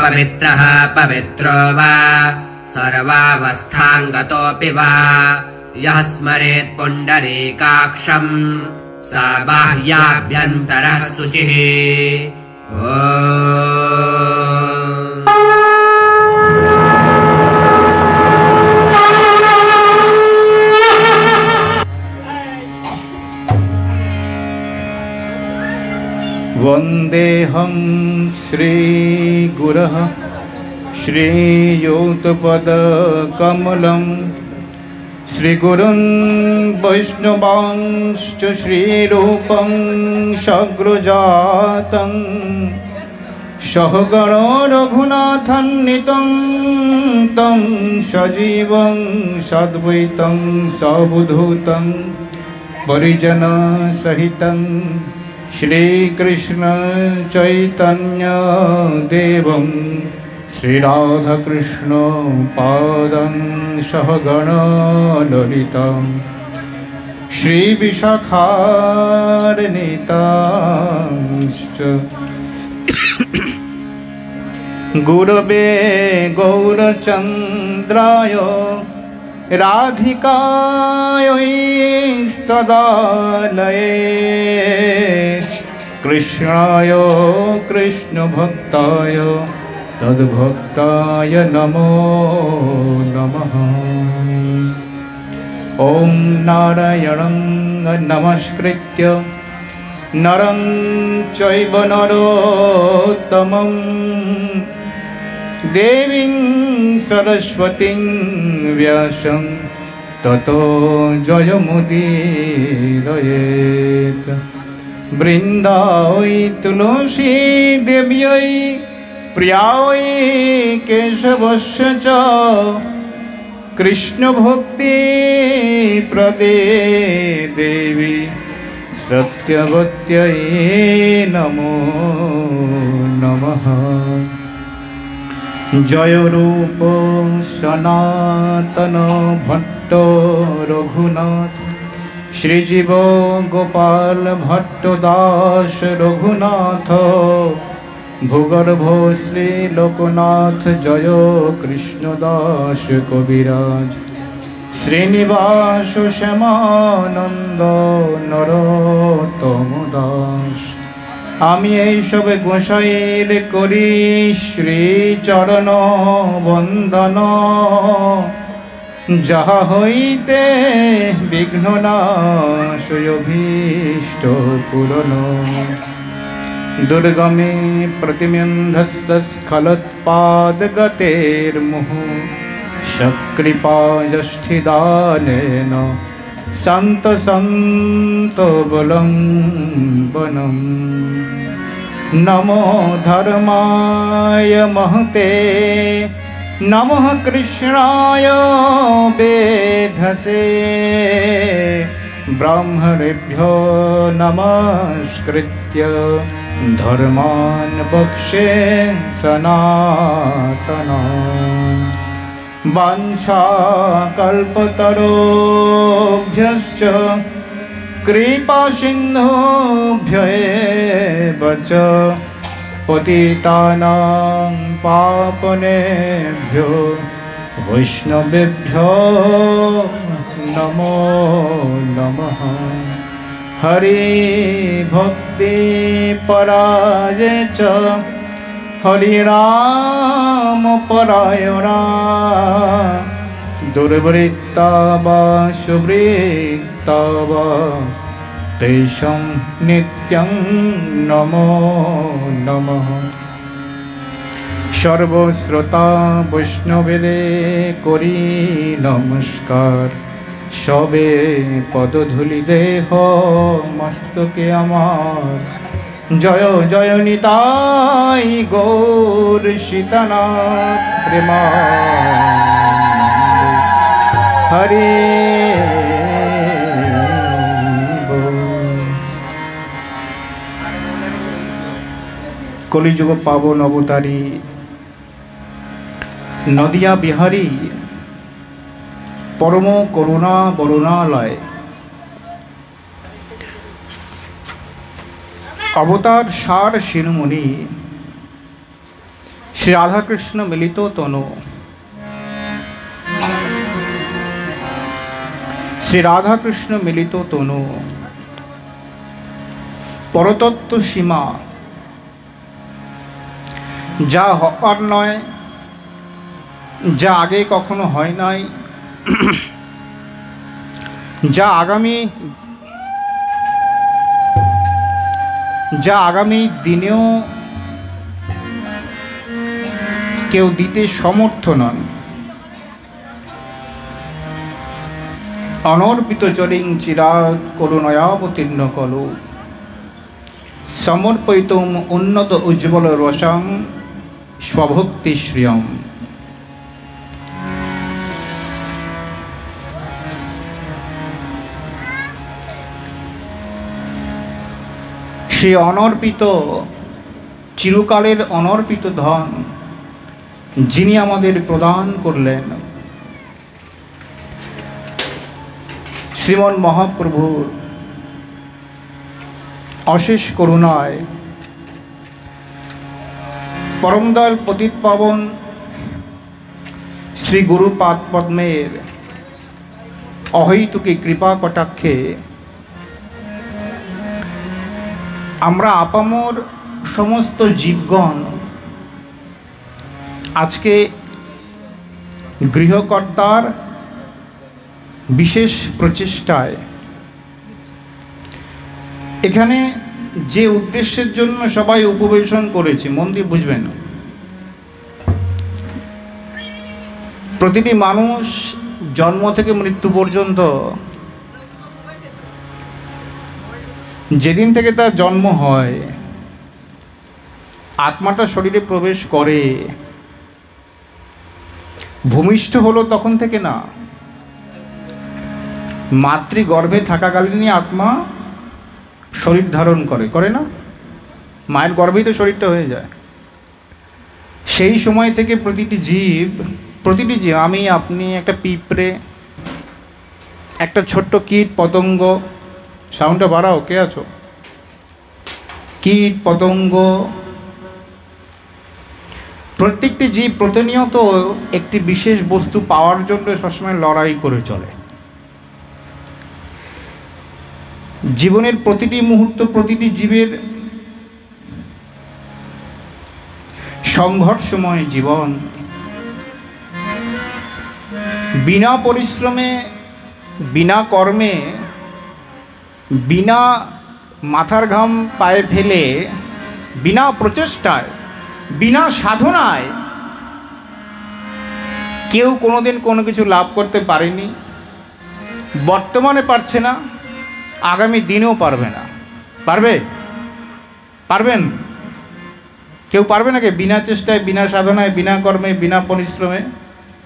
पवित्रः पवित्रो वा सर्वावस्थाङ्गतोऽपि वा यः स्मरेत् पुण्डरीकाक्षम् स बाह्याभ्यन्तरः शुचिः। वन्देऽहं श्रीगुरः श्रीयुतपदकमलं श्रीगुरुन् वैष्णवांश्च श्रीरूपं सग्रजातं सहगण रघुनाथान्वितं तं सजीवं सद्वैतं सवधूतं परिजनसहितं श्रीकृष्ण चैतन्य देवं श्रीराधाकृष्ण पादं सहगण ललितं श्रीविशाखान्वितांश्च गुरवे गौरचन्द्राय राधिकायै कृष्णाय कृष्णभक्ताय तद्भक्ताय नमो नमः। ॐ नारायणं नमस्कृत्य नरं चैव नरोत्तमं देवीं सरस्वतीं व्यासं ततो जयमुदीरयेत्। वृन्दावै तुलसी देव्यै प्रियायै केशवस्य च कृष्णभक्ति प्रदे देवी सत्यवत्यै नमो नमः। जय रूप सनातन भट्ट रघुनाथ श्रीजीव गोपाल भट्ट दास रघुनाथ भूगर्भ श्री लोकनाथ जय कृष्णदास कविराज श्रीनिवास श्यामानंद नरोत्तम दास। आमी এই সবে গোসাইর করি শ্রী চরণ বন্দন যাহা হইতে বিঘ্ননাশ অভীষ্ট পূরণ। দুর্গমে প্রতিমন্ধস্য স্খলৎপাদগতের্মুহ সকৃপাযষ্ঠিদানেন সন্ত সন্ত বলম্বনম। नमो धर्माय महते नमः कृष्णाय वेधसे ब्राह्मणेभ्यो नमस्कृत्य धर्मान् वक्षे सनातनान्। वाञ्छाकल्पतरुभ्यश्च कृपासिन्धुभ्येव च पतितानां पावनेभ्यो वैष्णवेभ्यो नमो नमः। हरि भक्ति पराये च हरिनाम परायणा दुर्वृत्ता वा सुवृत्ता वा तेषां नित्यं नमो नमः। सर्वश्रोता वैष्णवेरे करी नमस्कार सबे पदधूलि देह मस्तके आमार। जय जय निताई गौर सीतानाथ प्रेमानंद हरे कलिजुग पावन अवतारी नदिया बिहारी परम करुणा बरुणालय अवतार सार शिरोमणि শ্রী রাধাকৃষ্ণ মিলিত তনু। শ্রী রাধাকৃষ্ণ মিলিত তনু, পরতত্ত্ব সীমা, যা হওয়ার নয়, যা আগে কখনো হয় নাই, যা আগামী দিনেও কেউ দিতে সমর্থ নন। অনর্পিত চলিং চিরাৎ করুণয়াবতীর্ণ কলু, সমর্পয়িতুম উন্নত উজ্জ্বল রসং স্বভক্তি শ্রিয়ম। সে অনর্পিত, চিরকালের অনর্পিত ধন যিনি আমাদের প্রদান করলেন, শ্রীমন মহাপ্রভুর অশেষ করুণায় পরমদয়াল পতিত পাবন শ্রী গুরু পাদ পদ্মের অহৈতুকী কৃপা কটাক্ষে আমরা আপামর সমস্ত জীবগণ আজকে গৃহকর্তার বিশেষ প্রচেষ্টায় এখানে যে উদ্দেশ্যের জন্য সবাই উপবেশন করেছে, মন দিয়ে বুঝবেন। প্রতিটি মানুষ জন্ম থেকে মৃত্যু পর্যন্ত, যেদিন থেকে তার জন্ম হয়, আত্মাটা শরীরে প্রবেশ করে, ভূমিষ্ঠ হলো তখন থেকে না, মাতৃগর্ভে থাকাকালীনই আত্মা শরীর ধারণ করে না? মায়ের গর্ভেই তো শরীরটা হয়ে যায়। সেই সময় থেকে প্রতিটি জীব, আমি আপনি, একটা পিঁপড়ে, একটা ছোট্ট কীট পতঙ্গ, সাউন্ডটা বাড়াও, কে আছো? কীট পতঙ্গ, প্রত্যেকটি জীব প্রতিনিয়ত একটি বিশেষ বস্তু পাওয়ার জন্য সবসময় লড়াই করে চলে। জীবনের প্রতিটি মুহূর্ত প্রতিটি জীবের সংঘর্ষময় জীবন। বিনা পরিশ্রমে, বিনা কর্মে, বিনা মাথার ঘাম পায়ে ফেলে, বিনা প্রচেষ্টায়, বিনা সাধনায় কেউ কোনোদিন কোনো কিছু লাভ করতে পারেনি, বর্তমানে পারছে না, আগামী দিনেও পারবে না। পারবেন? কেউ পারবে নাকি বিনা চেষ্টায়, বিনা সাধনায়, বিনা কর্মে, বিনা পরিশ্রমে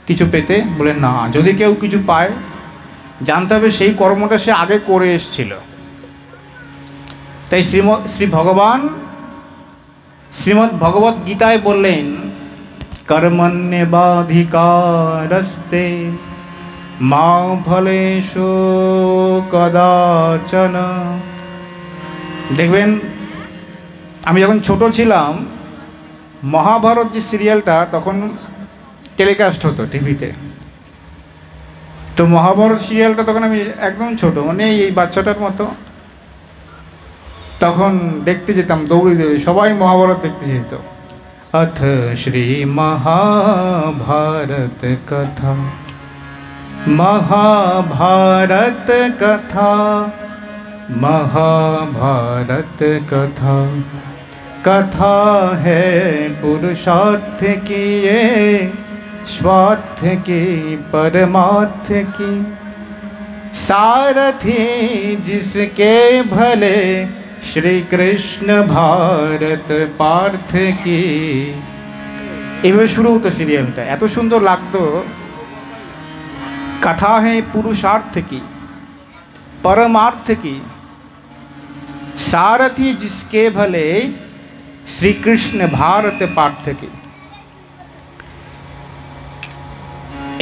কিছু পেতে? বলেন না। যদি কেউ কিছু পায়, জানতে হবে সেই কর্মটা সে আগে করে এসেছিল। তাই শ্রী ভগবান শ্রীমদ্ ভগবত গীতায় বললেন, কর্মণ্যেবাধিকারস্তে মা ফলেষু কদাচন। দেখবেন, আমি যখন ছোট ছিলাম, মহাভারত যে সিরিয়ালটা তখন টেলিকাস্ট হতো টিভিতে, তো মহাভারত সিরিয়ালটা তখন আমি একদম ছোট, মানে এই বাচ্চাটার মতো, তখন দেখতে যেতাম, দৌড়ে সবাই মহাভারত দেখতে যেত। অথ শ্রী মহাভারত কথা, महाभारत कथा, महाभारत कथा, कथा है पुरुषार्थ की, ये स्वार्थ की, परमार्थ की, सारथी जिसके भले, श्री कृष्ण भारत पार्थ की। এভাবে শুরু হতো সিরিয়ালটা, এত সুন্দর লাগতো। कथा है पुरुषार्थ की, परमार्थ की, सारथी जिसके भले, श्री कृष्ण भारत पार्थ की।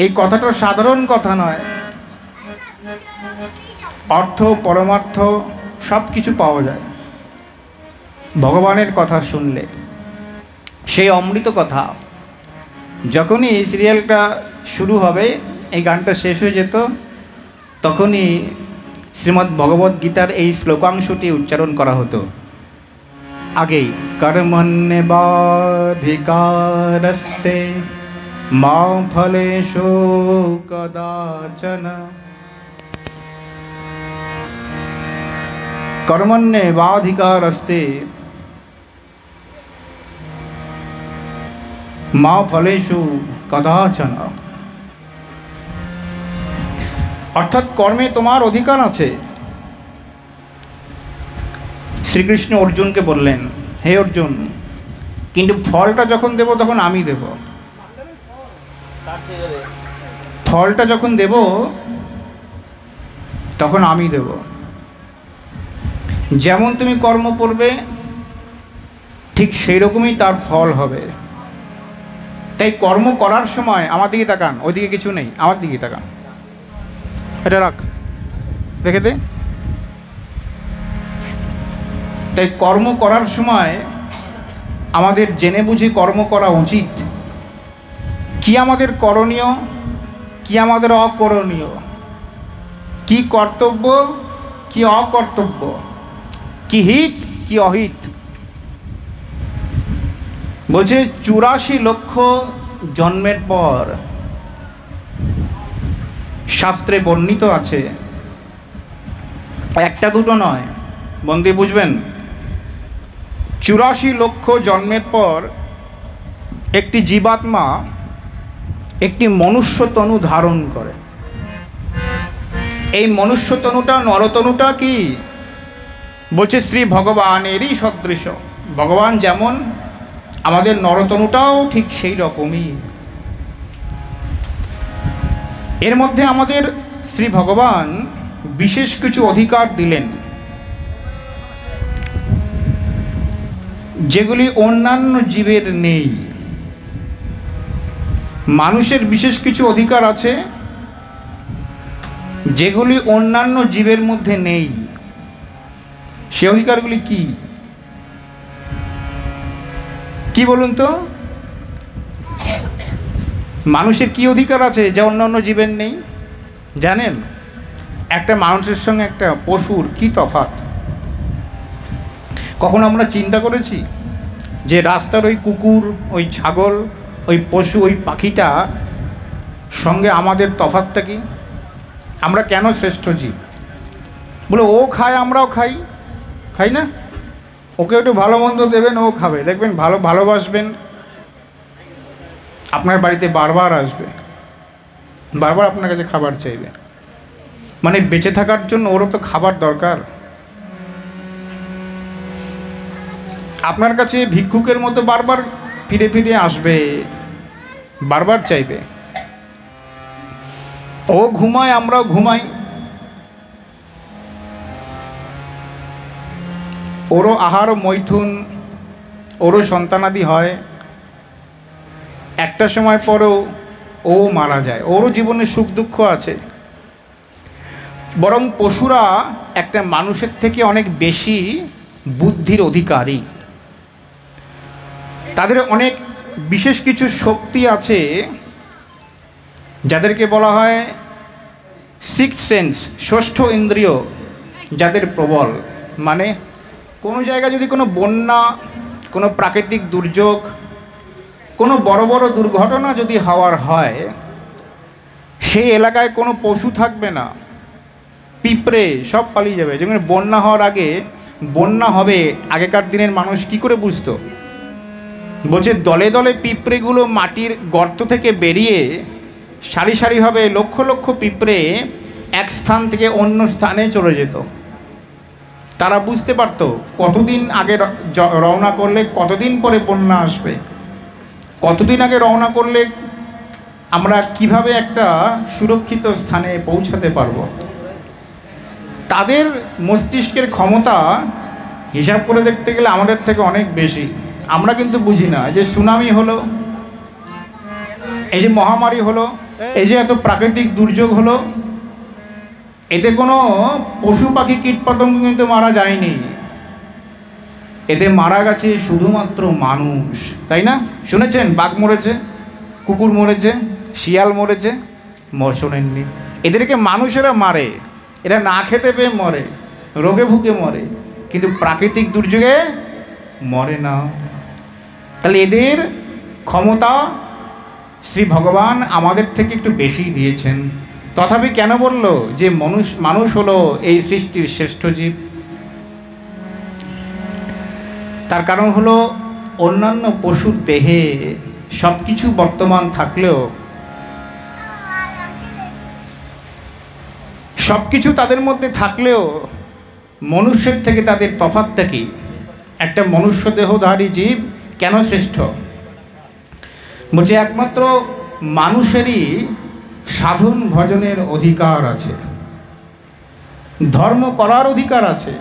এই কথাটা সাধারণ কথা নয়, অর্থ পরমার্থ সব কিছু পাওয়া যায় ভগবানের কথা শুনলে। সেই অমৃত কথা যখনই এই সিরিয়ালটা শুরু হবে, এই গানটা শেষ হয়ে যেত, তখনই শ্রীমদ্ ভগবদ্ গীতার এই শ্লোকাংশটি উচ্চারণ করা হতো আগেই, কর্মণ্যেবাধিকারস্তে মা ফলেষু কদাচন। কর্মণ্যেবাধিকারস্তে মা ফলেষু কদাচন। অর্থাৎ কর্মে তোমার অধিকার আছে। শ্রীকৃষ্ণ অর্জুনকে বললেন, হে অর্জুন, কিন্তু ফলটা যখন দেব তখন আমি দেব। ফলটা যখন দেব তখন আমি দেব। যেমন তুমি কর্ম করবে ঠিক সেই রকমই তার ফল হবে। তাই কর্ম করার সময় আমার দিকে তাকান, ওইদিকে কিছু নেই, আমার দিকে তাকান। এটা রাখ, রেখে দে। তাই কর্ম করার সময় আমাদের জেনে বুঝে কর্ম করা উচিত। কি আমাদের করণীয়, কি আমাদের অকরণীয়, কি কর্তব্য, কি অকর্তব্য, কি হিত, কি অহিত। বলছে 84 লক্ষ জন্মের পর শাস্ত্রে বর্ণিত আছে, একটা দুটো নয়, মন দিয়ে বুঝবেন। 84 লক্ষ জন্মের পর একটি জীবাত্মা একটি মনুষ্য তনু ধারণ করে। এই মনুষ্য তনুটা, নরতনুটা কি বলছে, শ্রী ভগবানেরই সদৃশ। ভগবান যেমন, আমাদের নরতনুটাও ঠিক সেই রকমই। এর মধ্যে আমাদের শ্রী ভগবান বিশেষ কিছু অধিকার দিলেন, যেগুলি অন্যান্য জীবের নেই। মানুষের বিশেষ কিছু অধিকার আছে যেগুলি অন্যান্য জীবের মধ্যে নেই। সে অধিকারগুলি কি কি বলুন তো? মানুষের কি অধিকার আছে যা অন্যান্য জীবের নেই জানেন? একটা মানুষের সঙ্গে একটা পশুর কি তফাৎ? কখন আমরা চিন্তা করেছি যে রাস্তার ওই কুকুর, ওই ছাগল, ওই পশু, ওই পাখিটা সঙ্গে আমাদের তফাৎটা কি? আমরা কেন শ্রেষ্ঠ জীব? বলে ও খায়, আমরাও খাই, খাই না? ওকে একটু ভালো মন্দ দেবেন, ও খাবে, দেখবেন ভালোবাসবেন, আপনার বাড়িতে বারবার আসবে, বারবার আপনার কাছে খাবার চাইবে। মানে বেঁচে থাকার জন্য ওরও তো খাবার দরকার। আপনার কাছে ভিক্ষুকের মতো বারবার ফিরে ফিরে আসবে, বারবার চাইবে। ও ঘুমায়, আমরাও ঘুমাই, ওরও আহার মৈথুন, ওরও সন্তানাদি হয়। একটা সময় পরেও ও মারা যায়, ওরও জীবনে সুখ দুঃখ আছে। বরং পশুরা একটা মানুষের থেকে অনেক বেশি বুদ্ধির অধিকারী। তাদের অনেক বিশেষ কিছু শক্তি আছে যাদেরকে বলা হয় সিক্স সেন্স, ষষ্ঠ ইন্দ্রিয়, যাদের প্রবল। মানে কোনো জায়গায় যদি কোনো বন্যা, কোনো প্রাকৃতিক দুর্যোগ, কোনো বড় বড় দুর্ঘটনা যদি হওয়ার হয়, সেই এলাকায় কোনো পশু থাকবে না, পিঁপড়ে সব পালিয়ে যাবে। যেমন বন্যা হওয়ার আগে, বন্যা হবে আগেকার দিনের মানুষ কি করে বুঝতো? বলছে দলে দলে পিঁপড়েগুলো মাটির গর্ত থেকে বেরিয়ে সারি সারিভাবে লক্ষ লক্ষ পিঁপড়ে এক স্থান থেকে অন্য স্থানে চলে যেত। তারা বুঝতে পারতো কতদিন আগে রওনা করলে কতদিন পরে বন্যা আসবে, কতদিন আগে রওনা করলে আমরা কিভাবে একটা সুরক্ষিত স্থানে পৌঁছাতে পারবো। তাদের মস্তিষ্কের ক্ষমতা হিসাব করে দেখতে গেলে আমাদের থেকে অনেক বেশি। আমরা কিন্তু বুঝি না। এই যে সুনামি হলো, এই যে মহামারী হলো, এই যে এত প্রাকৃতিক দুর্যোগ হলো, এতে কোনো পশু পাখি কীটপতঙ্গ কিন্তু মারা যায়নি, এতে মারা গেছে শুধুমাত্র মানুষ। তাই না? শুনেছেন বাঘ মরেছে? কুকুর মরেছে, শিয়াল মরেছে, শোনেননি? এদেরকে মানুষেরা মারে, এরা না খেতে পেয়ে মরে, রোগে ভুগে মরে, কিন্তু প্রাকৃতিক দুর্যোগে মরে না। তাহলে এদের ক্ষমতা শ্রী ভগবান আমাদের থেকে একটু বেশি দিয়েছেন। তথাপি কেন বলল যে মানুষ হলো এই সৃষ্টির শ্রেষ্ঠ জীব? তার কারণ হলো অন্যান্য পশুর দেহে সব কিছু বর্তমান থাকলেও, সব কিছু তাদের মধ্যে থাকলেও মনুষ্যের থেকে তাদের তফাৎটা কি? একটা মনুষ্য দেহধারী জীব কেন শ্রেষ্ঠ? বলছে একমাত্র মানুষেরই সাধন ভজনের অধিকার আছে, ধর্ম করার অধিকার আছে,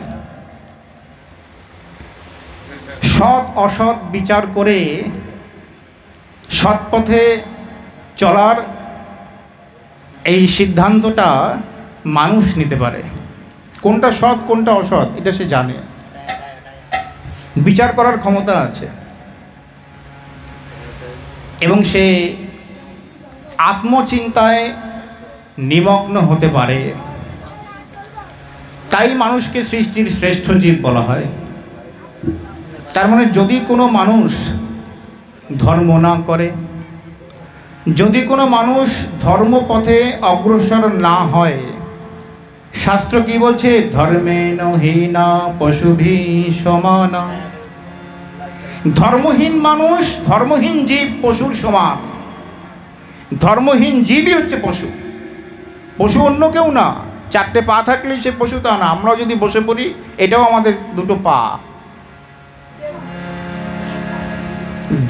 সৎ অসৎ বিচার করে সৎ পথে চলার এই সিদ্ধান্তটা মানুষ নিতে পারে। কোনটা সৎ কোনটা অসৎ এটা সে জানে, বিচার করার ক্ষমতা আছে, এবং সে আত্মচিন্তায় নিমগ্ন হতে পারে। তাই মানুষকে সৃষ্টির শ্রেষ্ঠ জীব বলা হয়। তার মানে যদি কোনো মানুষ ধর্ম না করে, যদি কোনো মানুষ ধর্মপথে অগ্রসর না হয়, শাস্ত্র কি বলছে? ধর্মেণ হীনা পশুভি সমানা। ধর্মহীন মানুষ, ধর্মহীন জীব পশুর সমান। ধর্মহীন জীবই হচ্ছে পশু। পশু অন্য কেউ না। চারটে পা থাকলেই সে পশু তা না। আমরাও যদি বসে পড়ি, এটাও আমাদের দুটো পা।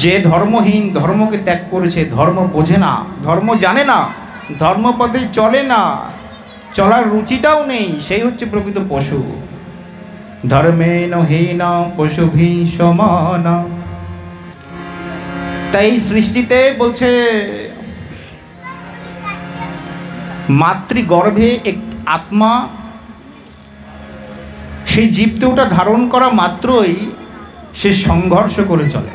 যে ধর্মহীন, ধর্মকে ত্যাগ করেছে, ধর্ম বোঝে না, ধর্ম জানে না, ধর্মপথে চলে না, চলার রুচিটাও নেই, সেই হচ্ছে প্রকৃত পশু। ধর্মেণ হীনা পশুভি সমানা। তাই সৃষ্টিতে বলছে মাতৃগর্ভে এক আত্মা, সেই জীবকে ওটা ধারণ করা মাত্রই সে সংঘর্ষ করে চলে।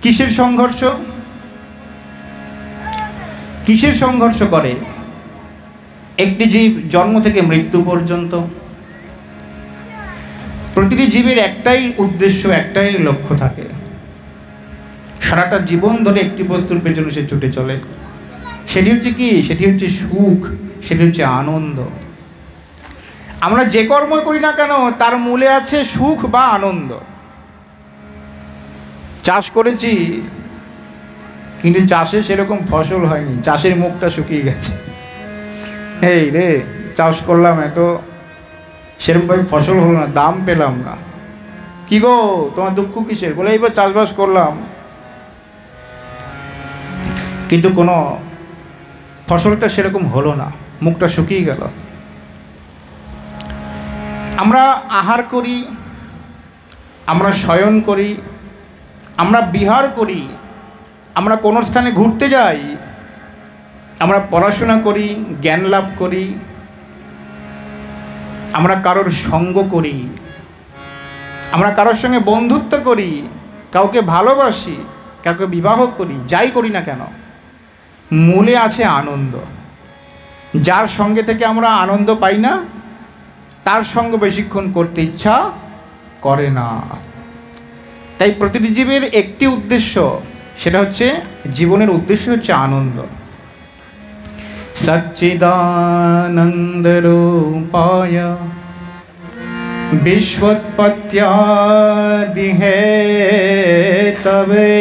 কিসের সংঘর্ষ? কিসের সংঘর্ষ করে? একটি জীব জন্ম থেকে মৃত্যু পর্যন্ত প্রতিটি জীবের একটাই উদ্দেশ্য, একটাই লক্ষ্য থাকে। সারাটা জীবন ধরে একটি বস্তুর পেছনে সে ছুটে চলে। সেটি হচ্ছে কি? সেটি হচ্ছে সুখ, সেটি হচ্ছে আনন্দ। আমরা যে কর্ম করি না কেন তার মূলে আছে সুখ বা আনন্দ। চাষ করেছি কিন্তু চাষে সেরকম ফসল হয়নি, চাষের মুখটা শুকিয়ে গেছে। এই রে, চাষ করলাম, এত সেরকমভাবে ফসল হলো না, দাম পেলাম না। কি গো, তোমার দুঃখ কিসের? বলে এইবার চাষবাস করলাম কিন্তু কোনো ফসলটা সেরকম হলো না, মুখটা শুকিয়ে গেল। আমরা আহার করি, আমরা শয়ন করি, আমরা বিহার করি, আমরা কোনো স্থানে ঘুরতে যাই, আমরা পড়াশোনা করি, জ্ঞান লাভ করি, আমরা কারোর সঙ্গ করি, আমরা কারোর সঙ্গে বন্ধুত্ব করি, কাউকে ভালোবাসি, কাউকে বিবাহ করি, যাই করি না কেন মূলে আছে আনন্দ। যার সঙ্গে থেকে আমরা আনন্দ পাই না তার সঙ্গ বেশিক্ষণ করতে ইচ্ছা করে না। তাই প্রতিটি জীবের একটি উদ্দেশ্য, সেটা হচ্ছে জীবনের উদ্দেশ্য হচ্ছে আনন্দ। সচ্চিদানন্দ রূপায় বিশ্বৎপত্যাদি হেতবে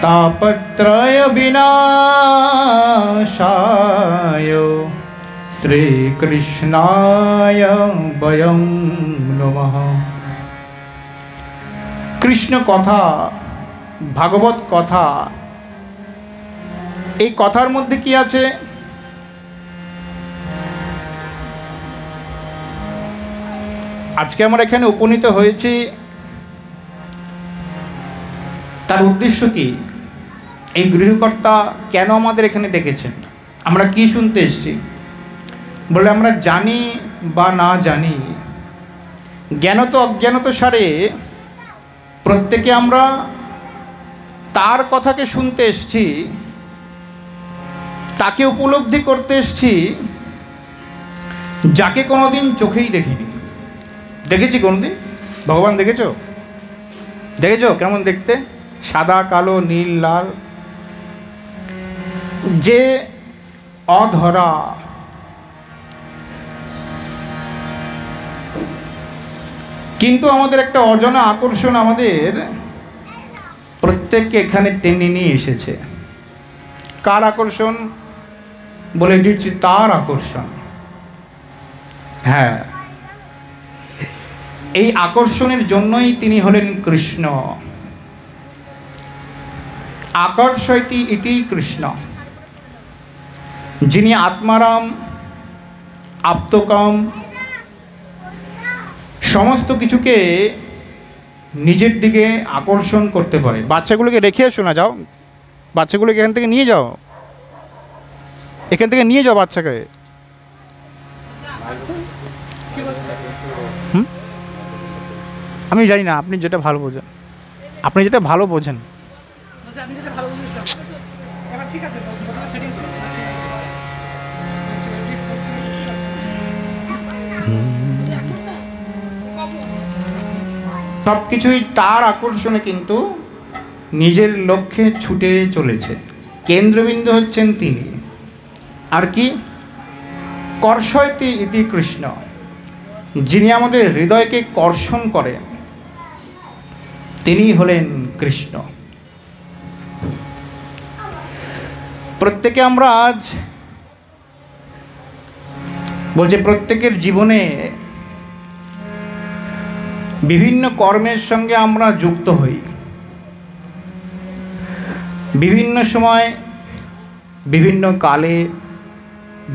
তাপত্রয় বিনাশায় শ্রীকৃষ্ণায় বয়ং নমঃ। কৃষ্ণ কথা, ভাগবত কথা, এই কথার মধ্যে কি আছে? আজকে আমরা এখানে উপনীত হয়েছি, তার উদ্দেশ্য কি? এই গৃহকর্তা কেন আমাদের এখানে ডেকেছেন? আমরা কি শুনতে এসেছি? বলে আমরা জানি বা না জানি, জ্ঞানত অজ্ঞানত সারে প্রত্যেকে আমরা তার কথাকে শুনতে এসছি, তাকে উপলব্ধি করতে এসছি, যাকে কোনোদিন চোখেই দেখিনি। দেখেছি কোনোদিন? ভগবান দেখেছো? দেখেছো কেমন দেখতে? সাদা, কালো, নীল, লাল, যে অধরা। কিন্তু আমাদের একটা অজানা আকর্ষণ আমাদের প্রত্যেককে এখানে টেনে নিয়ে এসেছে। কার আকর্ষণ? বলে দিচ্ছি, তার আকর্ষণ। হ্যাঁ, এই আকর্ষণের জন্যই তিনি হলেন কৃষ্ণ। আকর্ষয়তি ইতি কৃষ্ণ, যিনি আত্মারাম, আপ্তকাম, সমস্ত কিছুকে নিজের দিকে আকর্ষণ করতে পারে। বাচ্চাগুলোকে রেখে এসো না, যাও, বাচ্চাগুলোকে এখান থেকে নিয়ে যাও, এখান থেকে নিয়ে যাও বাচ্চাকে। আমি জানি না, আপনি যেটা ভালো বোঝেন, আপনি যেটা ভালো বোঝেন। সব কিছুই তার আকর্ষণে কিন্তু নিজের লক্ষ্যে ছুটে চলেছে। কেন্দ্রবিন্দু হচ্ছেন তিনি। আর কি? কর্ষয়তি ইতি কৃষ্ণ, যিনি আমাদের হৃদয়কে কর্ষণ করেন, তিনি হলেন কৃষ্ণ। প্রত্যেকে আমরা আজ বলছে প্রত্যেকের জীবনে বিভিন্ন কর্মের সঙ্গে আমরা যুক্ত হই। বিভিন্ন সময়, বিভিন্ন কালে,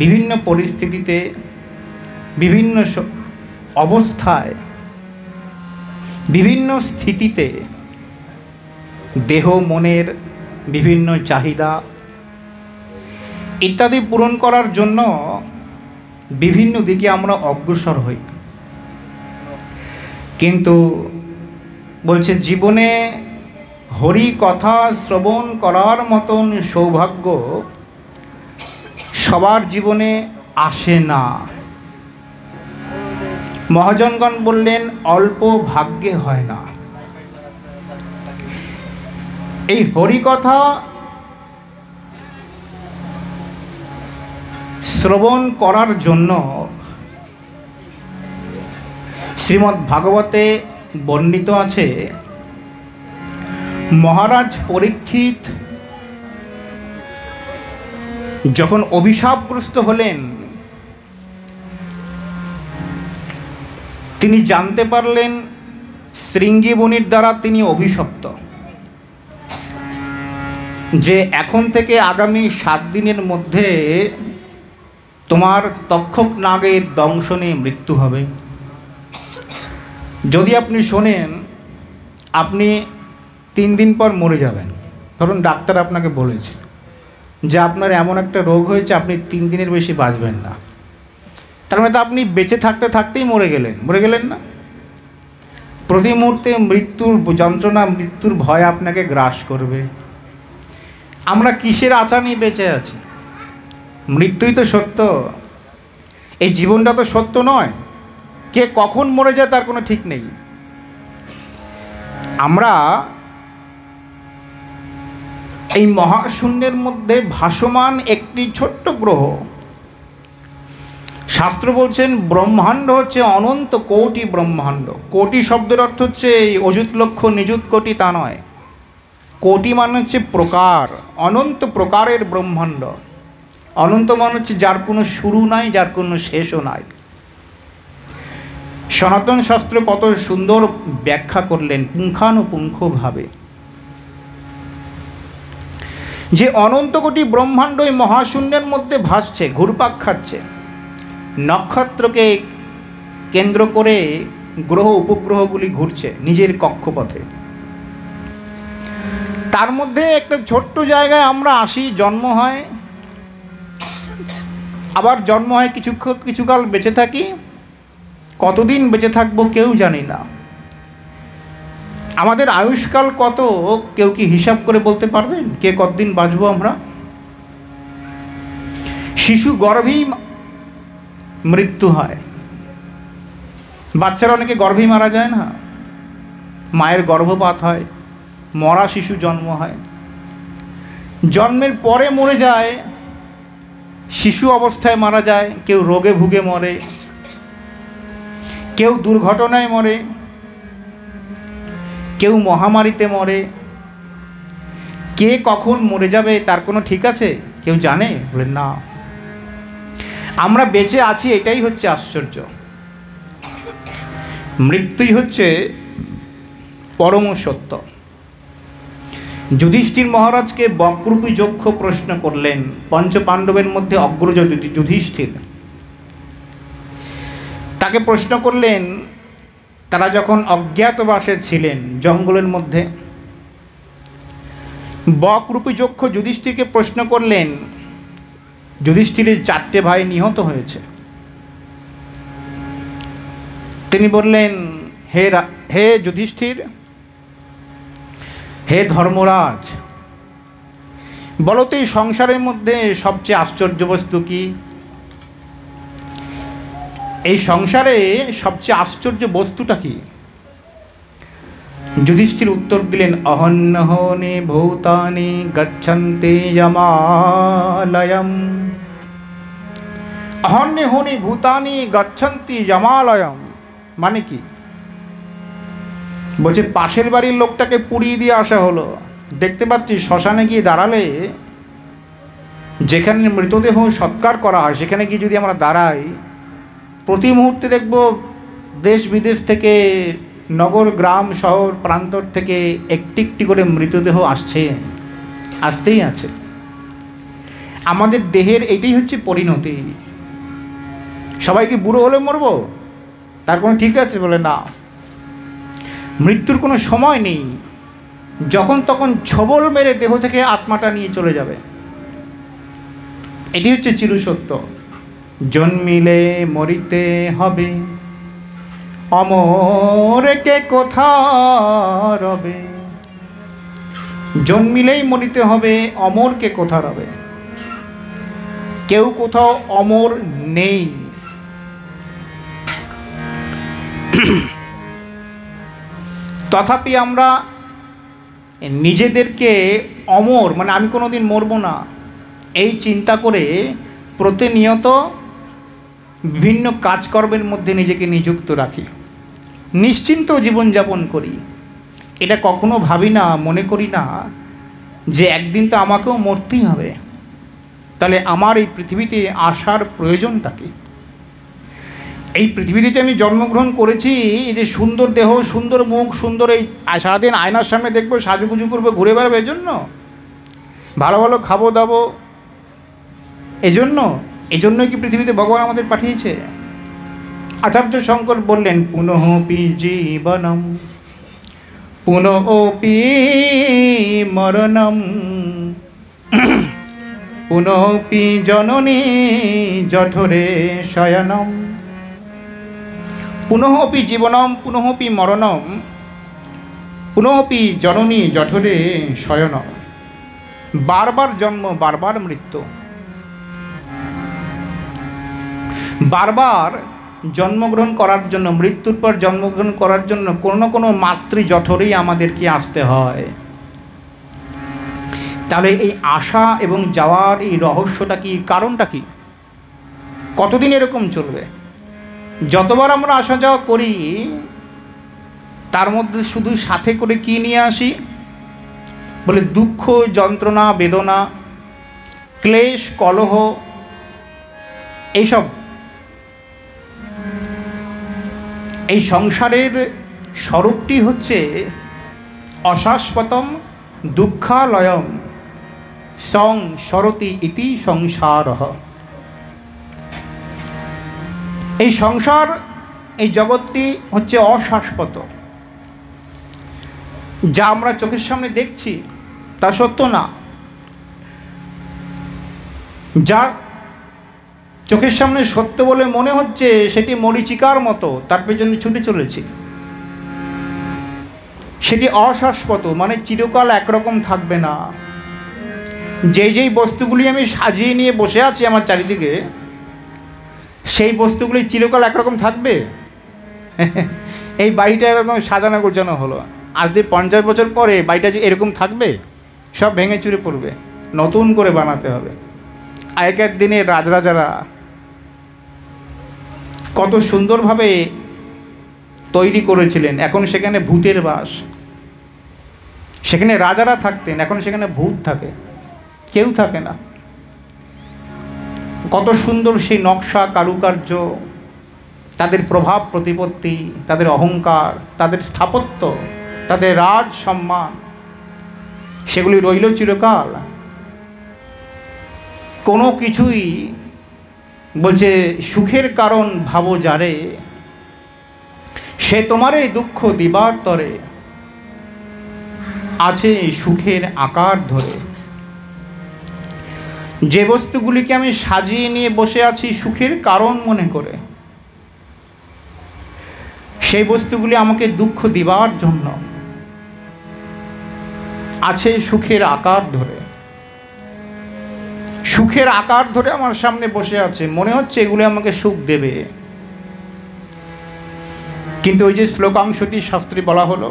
বিভিন্ন পরিস্থিতিতে, বিভিন্ন অবস্থায়, বিভিন্ন স্থিতিতে দেহ মনের বিভিন্ন চাহিদা ইত্যাদি পূরণ করার জন্য বিভিন্ন দিকে আমরা অগ্রসর হই। কিন্তু বলছে জীবনে হরি কথা শ্রবণ করার মতন সৌভাগ্য সবার জীবনে আসে না। মহাজনগণ বললেন অল্প ভাগ্যে হয় না। এই হরিকথা শ্রবণ করার জন্য শ্রীমদ্ ভাগবতে বর্ণিত আছে, মহারাজ পরীক্ষিত যখন অভিশাপগ্রস্ত হলেন, তিনি জানতে পারলেন শৃঙ্গী মুনির দ্বারা তিনি অভিশপ্ত, যে এখন থেকে আগামী 7 দিনের মধ্যে তোমার তক্ষক নাগের দংশনে মৃত্যু হবে। যদি আপনি শোনেন আপনি 3 দিন পর মরে যাবেন, ধরুন ডাক্তার আপনাকে বলেছে যে আপনার এমন একটা রোগ হয়েছে আপনি 3 দিনের বেশি বাঁচবেন না, তার মানে তো আপনি বেঁচে থাকতে থাকতেই মরে গেলেন না? প্রতি মুহূর্তে মৃত্যুর যন্ত্রণা, মৃত্যুর ভয় আপনাকে গ্রাস করবে। আমরা কিসের আশা নিয়ে বেঁচে আছি? মৃত্যুই তো সত্য, এই জীবনটা তো সত্য নয়। কে কখন মরে যায় তার কোনো ঠিক নেই। আমরা এই মহাশূন্যের মধ্যে ভাসমান একটি ছোট্ট গ্রহ। শাস্ত্র বলছেন ব্রহ্মাণ্ড হচ্ছে অনন্ত কোটি ব্রহ্মাণ্ড। কোটি শব্দের অর্থ হচ্ছে এই অযুত লক্ষ নিযুত কোটি তা নয়। কোটি মানে হচ্ছে প্রকার, অনন্ত প্রকারের ব্রহ্মাণ্ড। অনন্ত মানে হচ্ছে যার কোনো শুরু নাই, যার কোনো শেষও নাই। সনাতন শাস্ত্র কত সুন্দর ব্যাখ্যা করলেন পুঙ্খানুপুঙ্খভাবে, যে অনন্ত কোটি ব্রহ্মাণ্ড এই মহাশূন্যের মধ্যে ভাসছে, ঘুরপাক খাচ্ছে। নক্ষত্রকে কেন্দ্র করে গ্রহ উপগ্রহগুলি ঘুরছে নিজের কক্ষপথে। তার মধ্যে একটা ছোট্ট জায়গায় আমরা আসি, জন্ম হয়, আবার জন্ম হয়, কিছুকাল বেঁচে থাকি। কতদিন বেঁচে থাকবো কেউ জানি না। আমাদের আয়ুষ্কাল কত কেউ কি হিসাব করে বলতে পারবেন? কে কতদিন বাঁচবো আমরা? শিশু গর্ভেই মৃত্যু হয়, বাচ্চারা অনেকে গর্ভেই মারা যায় না, মায়ের গর্ভপাত হয়, মরা শিশু জন্ম হয়, জন্মের পরে মরে যায়, শিশু অবস্থায় মারা যায়, কেউ রোগে ভুগে মরে, কেউ দুর্ঘটনায় মরে, কেউ মহামারীতে মরে। কে কখন মরে যাবে তার কোনো ঠিক আছে? কেউ জানে? বলে না। আমরা বেঁচে আছি, এটাই হচ্ছে আশ্চর্য। মৃত্যুই হচ্ছে পরম সত্য। যুধিষ্ঠির মহারাজকে বক্রূপী যক্ষ প্রশ্ন করলেন, পঞ্চপাণ্ডবের মধ্যে অগ্রজ যুধিষ্ঠির, তাকে প্রশ্ন করলেন, তারা যখন অজ্ঞাতবাসে ছিলেন জঙ্গলের মধ্যে, বকরূপী যক্ষ যুধিষ্ঠিরকে প্রশ্ন করলেন, যুধিষ্ঠিরের 4টে ভাই নিহত হয়েছে। তিনি বললেন, হে যুধিষ্ঠির, হে ধর্মরাজ, বলো তো এই সংসারের মধ্যে সবচেয়ে আশ্চর্য বস্তু কি? এই সংসারে সবচেয়ে আশ্চর্য বস্তুটা কি? যুধিষ্ঠির উত্তর দিলেন, অহন্যহনি ভূতানি গচ্ছন্তি যমালয়ম। অহন্যহনি ভূতানি গচ্ছন্তি যমালয়ম মানে কি? বলছে পাশের বাড়ির লোকটাকে পুড়িয়ে দিয়ে আসা হলো, দেখতে পাচ্ছি শ্মশানে গিয়ে দাঁড়ালে, যেখানে মৃতদেহ সৎকার করা হয় সেখানে গিয়ে যদি আমরা দাঁড়াই, প্রতি মুহূর্তে দেখব দেশ বিদেশ থেকে, নগর গ্রাম শহর প্রান্তর থেকে একটি একটি করে মৃতদেহ আসতেই আছে। আমাদের দেহের এটাই হচ্ছে পরিণতি। সবাইকে বুড়ো হলে মরব তার কোনো ঠিক আছে? বলে না, মৃত্যুর কোনো সময় নেই, যখন তখন ছবল মেরে দেহ থেকে আত্মাটা নিয়ে চলে যাবে। এটি হচ্ছে চিরসত্য। জন্মিলে মরিতে হবে, অমরকে কোথা রবে। জন্মিলেই মরিতে হবে, অমরকে কোথা রবে। কেউ কোথাও অমর নেই। তথাপি আমরা নিজেদেরকে অমর, মানে আমি কোনোদিন মরব না, এই চিন্তা করে প্রতিনিয়ত বিভিন্ন কাজকর্মের মধ্যে নিজেকে নিযুক্ত রাখি, নিশ্চিন্ত জীবনযাপন করি। এটা কখনো ভাবি না, মনে করি না যে একদিন তো আমাকেও মরতেই হবে, তাহলে আমার এই পৃথিবীতে আসার প্রয়োজনটা কি? এই পৃথিবীতে যে আমি জন্মগ্রহণ করেছি, এই যে সুন্দর দেহ, সুন্দর মুখ, সুন্দর এই সারাদিন আয়নার সামনে দেখবো, সাজুগুজু করবো, ঘুরে বেড়াবো, এজন্য? ভালো ভালো খাবো দাবো এজন্যই কি পৃথিবীতে ভগবান আমাদের পাঠিয়েছে? আচার্য শঙ্কর বললেন, পুনঃপি জীবনম পুনঃপি মরণম পুনঃপি জননী জঠরে শয়নম। পুনঃপি জীবনম পুনঃপি মরণম পুনঃপি জননী জঠরে শয়নম। বারবার জন্ম, বারবার মৃত্যু। বারবার জন্মগ্রহণ করার জন্য, মৃত্যুর পর জন্মগ্রহণ করার জন্য কোনো না কোনো মাতৃ জঠরেই আমাদেরকে আসতে হয়। তাহলে এই আসা এবং যাওয়ার এই রহস্যটা কি, কারণটা কি? কতদিন এরকম চলবে? যতবার আমরা আসা যাওয়া করি তার মধ্যে শুধু সাথে করে কি নিয়ে আসি? বলে দুঃখ, যন্ত্রণা, বেদনা, ক্লেশ, কলহ, এইসব। এই সংসারের স্বরূপটি হচ্ছে অশাশ্বতম দুঃখালয়ম সং সরতি ইতি সংসারঃ। এই সংসার, এই জগৎটি হচ্ছে অশাশ্বত। যা আমরা চোখের সামনে দেখছি তা সত্য না। যা চোখের সামনে সত্য বলে মনে হচ্ছে সেটি মরীচিকার মতো, তার পেছনে ছুটে চলেছি। সেটি অশাশ্বত, মানে চিরকাল একরকম থাকবে না। যেই বস্তুগুলি আমি সাজিয়ে নিয়ে বসে আছি আমার চারিদিকে, সেই বস্তুগুলি চিরকাল একরকম থাকবে? এই বাড়িটা এরকম সাজানো গোছানো হলো, আজ দিয়ে 50 বছর পরে বাড়িটা যে এরকম থাকবে? সব ভেঙে চুরে পড়বে, নতুন করে বানাতে হবে। আগেকার দিনে রাজরাজারা কত সুন্দরভাবে তৈরি করেছিলেন, এখন সেখানে ভূতের বাস। সেখানে রাজারা থাকতেন, এখন সেখানে ভূত থাকে, কেউ থাকে না। কত সুন্দর সেই নকশা, কারুকার্য, তাদের প্রভাব প্রতিপত্তি, তাদের অহংকার, তাদের স্থাপত্য, তাদের রাজ সম্মান, সেগুলি রইল চিরকাল। কোনো কিছুই বলছে সুখের কারণ ভাবো যারে, সে তোমারে দুঃখ দিবার তরে, আছে সুখের আকার ধরে। যে বস্তুগুলিকে আমি সাজিয়ে নিয়ে বসে আছি সুখের কারণ মনে করে, সেই বস্তুগুলি আমাকে দুঃখ দিবার জন্য, আছে সুখের আকার ধরে। সুখের আকার ধরে আমার সামনে বসে আছে, মনে হচ্ছে এগুলো আমাকে সুখ দেবে। কিন্তু ওই যে শ্লোকাংশটি শাস্ত্রে বলা হলো,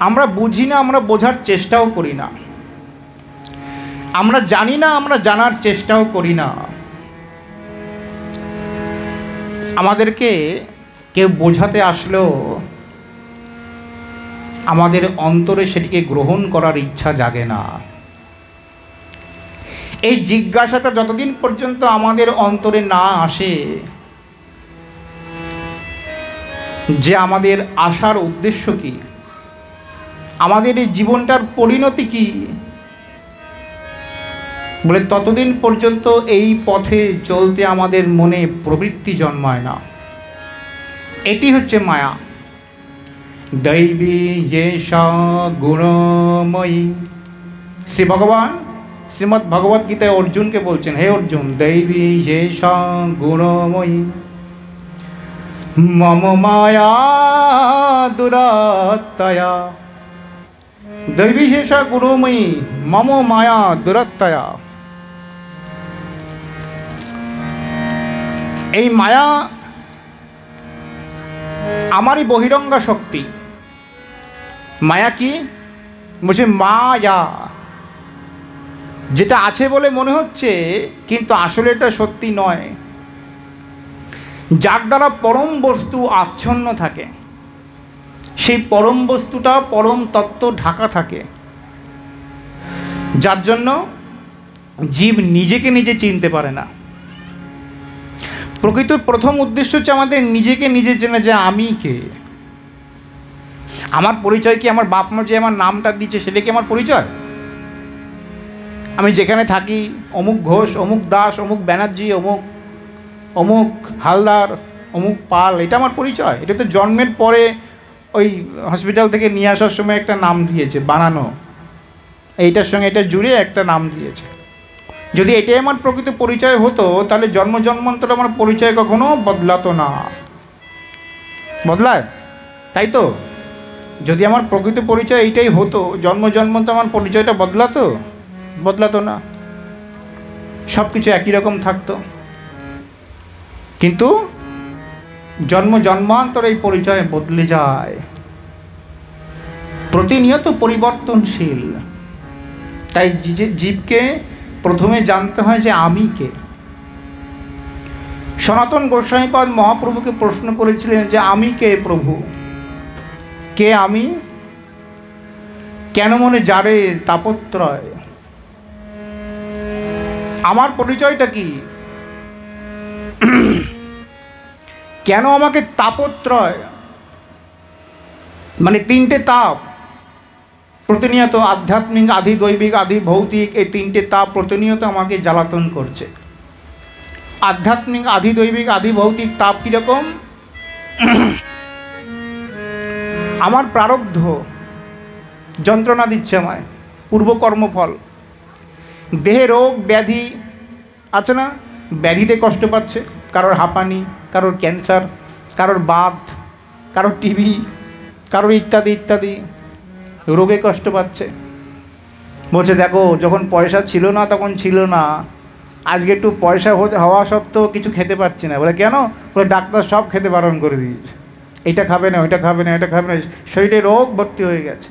আমরা বুঝি না, আমরা বোঝার চেষ্টাও করি না, আমরা জানি না, আমরা জানার চেষ্টাও করি না। আমাদেরকে কেউ বোঝাতে আসলেও আমাদের অন্তরে সেটিকে গ্রহণ করার ইচ্ছা জাগে না। এই জিজ্ঞাসাটা যতদিন পর্যন্ত আমাদের অন্তরে না আসে যে আমাদের আসার উদ্দেশ্য কি, আমাদের এই জীবনটার পরিণতি কি, বলে ততদিন পর্যন্ত এই পথে চলতে আমাদের মনে প্রবৃত্তি জন্মায় না। এটি হচ্ছে মায়া। দৈবী যেষা গুণময়ী, শ্রী ভগবান শ্রীমদ্ ভগবদ গীতায় অর্জুনকে বলছেন, হে অর্জুন, দৈবী যেষা গুণময়ী মম মায়া দুরাত্তয়া। দৈবী যেষা গুণময়ী মম মায়া দুরাত্তয়া। এই মায়া আমারই বহিরঙ্গা শক্তি। মায়া কি বলছে? মায়া, যেটা আছে বলে মনে হচ্ছে কিন্তু আসলে এটা সত্যি নয়, যার দ্বারা পরম বস্তু আচ্ছন্ন থাকে, সেই পরম বস্তুটা পরম তত্ত্ব ঢাকা থাকে, যার জন্য জীব নিজেকে নিজে চিনতে পারে না। প্রকৃত প্রথম উদ্দেশ্য হচ্ছে আমাদের নিজেকে নিজে চেনা, যে আমি কে। আমার পরিচয় কি আমার বাপ মা যে আমার নামটা দিচ্ছে সেটা কি আমার পরিচয়? আমি যেখানে থাকি অমুক ঘোষ, অমুক দাস, অমুক ব্যানার্জি, অমুক অমুক হালদার, অমুক পাল, এটা আমার পরিচয়? এটা তো জন্মের পরে ওই হসপিটাল থেকে নিয়ে আসার সময় একটা নাম দিয়েছে, বানানো, এইটার সঙ্গে এটা জুড়ে একটা নাম দিয়েছে। যদি এটাই আমার প্রকৃত পরিচয় হতো তাহলে জন্ম জন্মান্তরে আমার পরিচয় কখনো বদলাতো না। বদলায়? তাই তো, যদি আমার প্রকৃত পরিচয় এইটাই হতো, জন্ম জন্মান্তর আমার পরিচয়টা বদলাতো না, সব কিছু একই রকম থাকতো। কিন্তু জন্ম জন্মান্তরে এই পরিচয় বদলে যায়, প্রতিনিয়ত পরিবর্তনশীল। তাই জীবকে প্রথমে জানতে হয় যে আমি কে। সনাতন গোস্বামীপাদ মহাপ্রভুকে প্রশ্ন করেছিলেন যে আমি কে প্রভু, কে আমি? কেন মনে যারে তাপত্রয়? আমার পরিচয়টা কি? কেন আমাকে তাপত্রয়? মানে তিনটে তাপ প্রতিনিয়ত, আধ্যাত্মিক, আধি দৈবিক, আধি ভৌতিক, এই তিনটে তাপ প্রতিনিয়ত আমাকে জ্বালাতন করছে। আধ্যাত্মিক, আধি দৈবিক, আধি ভৌতিক তাপ কীরকম? আমার প্রারব্ধ যন্ত্রণা দিচ্ছে আমায়, পূর্বকর্মফল। দেহে রোগ ব্যাধি আছে না, ব্যাধিতে কষ্ট পাচ্ছে, কারোর হাঁপানি, কারোর ক্যান্সার, কারোর বাত, কারোর টিবি, কারোর ইত্যাদি ইত্যাদি রোগে কষ্ট পাচ্ছে। বলছে দেখো, যখন পয়সা ছিল না তখন ছিল না, আজকে একটু পয়সা হওয়া সত্ত্বেও কিছু খেতে পারছি না। বলে কেন? বলে ডাক্তার সব খেতে বারণ করে দিয়েছে, এটা খাবে না, ওইটা খাবে না, এটা খাবে না, শরীরে রোগ ভর্তি হয়ে গেছে।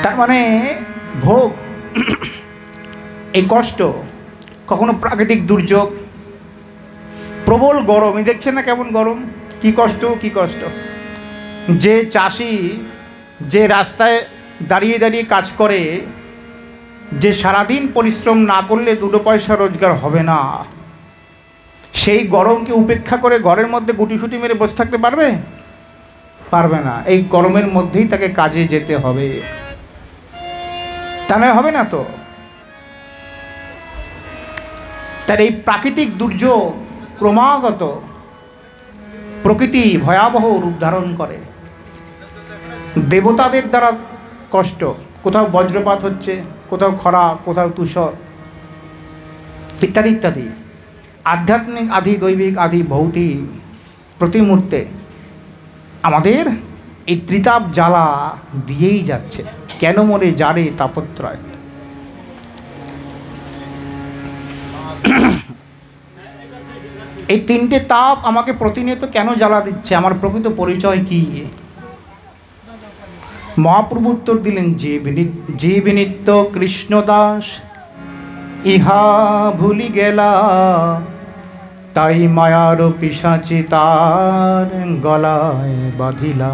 তার মানে ভোগ, এই কষ্ট, কখনো প্রাকৃতিক দুর্যোগ, প্রবল গরম, এই দেখছেন না কেমন গরম, কি কষ্ট, কি কষ্ট। যে চাষি যে রাস্তায় দাঁড়িয়ে দাঁড়িয়ে কাজ করে, যে সারাদিন পরিশ্রম না করলে দুটো পয়সা রোজগার হবে না, সেই গরমকে উপেক্ষা করে ঘরের মধ্যে গুটিসুটি মেরে বসে থাকতে পারবে? পারবে না। এই গরমের মধ্যেই তাকে কাজে যেতে হবে, তা নয় হবে না তো। তার এই প্রাকৃতিক দুর্যোগ ক্রমাগত প্রকৃতি ভয়াবহ রূপ ধারণ করে, দেবতাদের দ্বারা কষ্ট, কোথাও বজ্রপাত হচ্ছে, কোথাও খরা, কোথাও তুষর, ইত্যাদি ইত্যাদি। আধ্যাত্মিক আধি দৈবিক আধি ভৌতিক, প্রতি মুহূর্তে আমাদের এই ত্রিতাপ জ্বালা দিয়েই যাচ্ছে। কেন মরে যারে তাপত্রয়। এই তিনটে তাপ আমাকে প্রতিনিয়ত কেন জ্বালা দিচ্ছে, আমার প্রকৃত পরিচয় কি? মহাপ্রভু উত্তর দিলেন, জীব নিত্য কৃষ্ণদাস ইহা ভুলি গেলা, তাই মায়ার পিশাচি তার গলায় বাঁধিলা।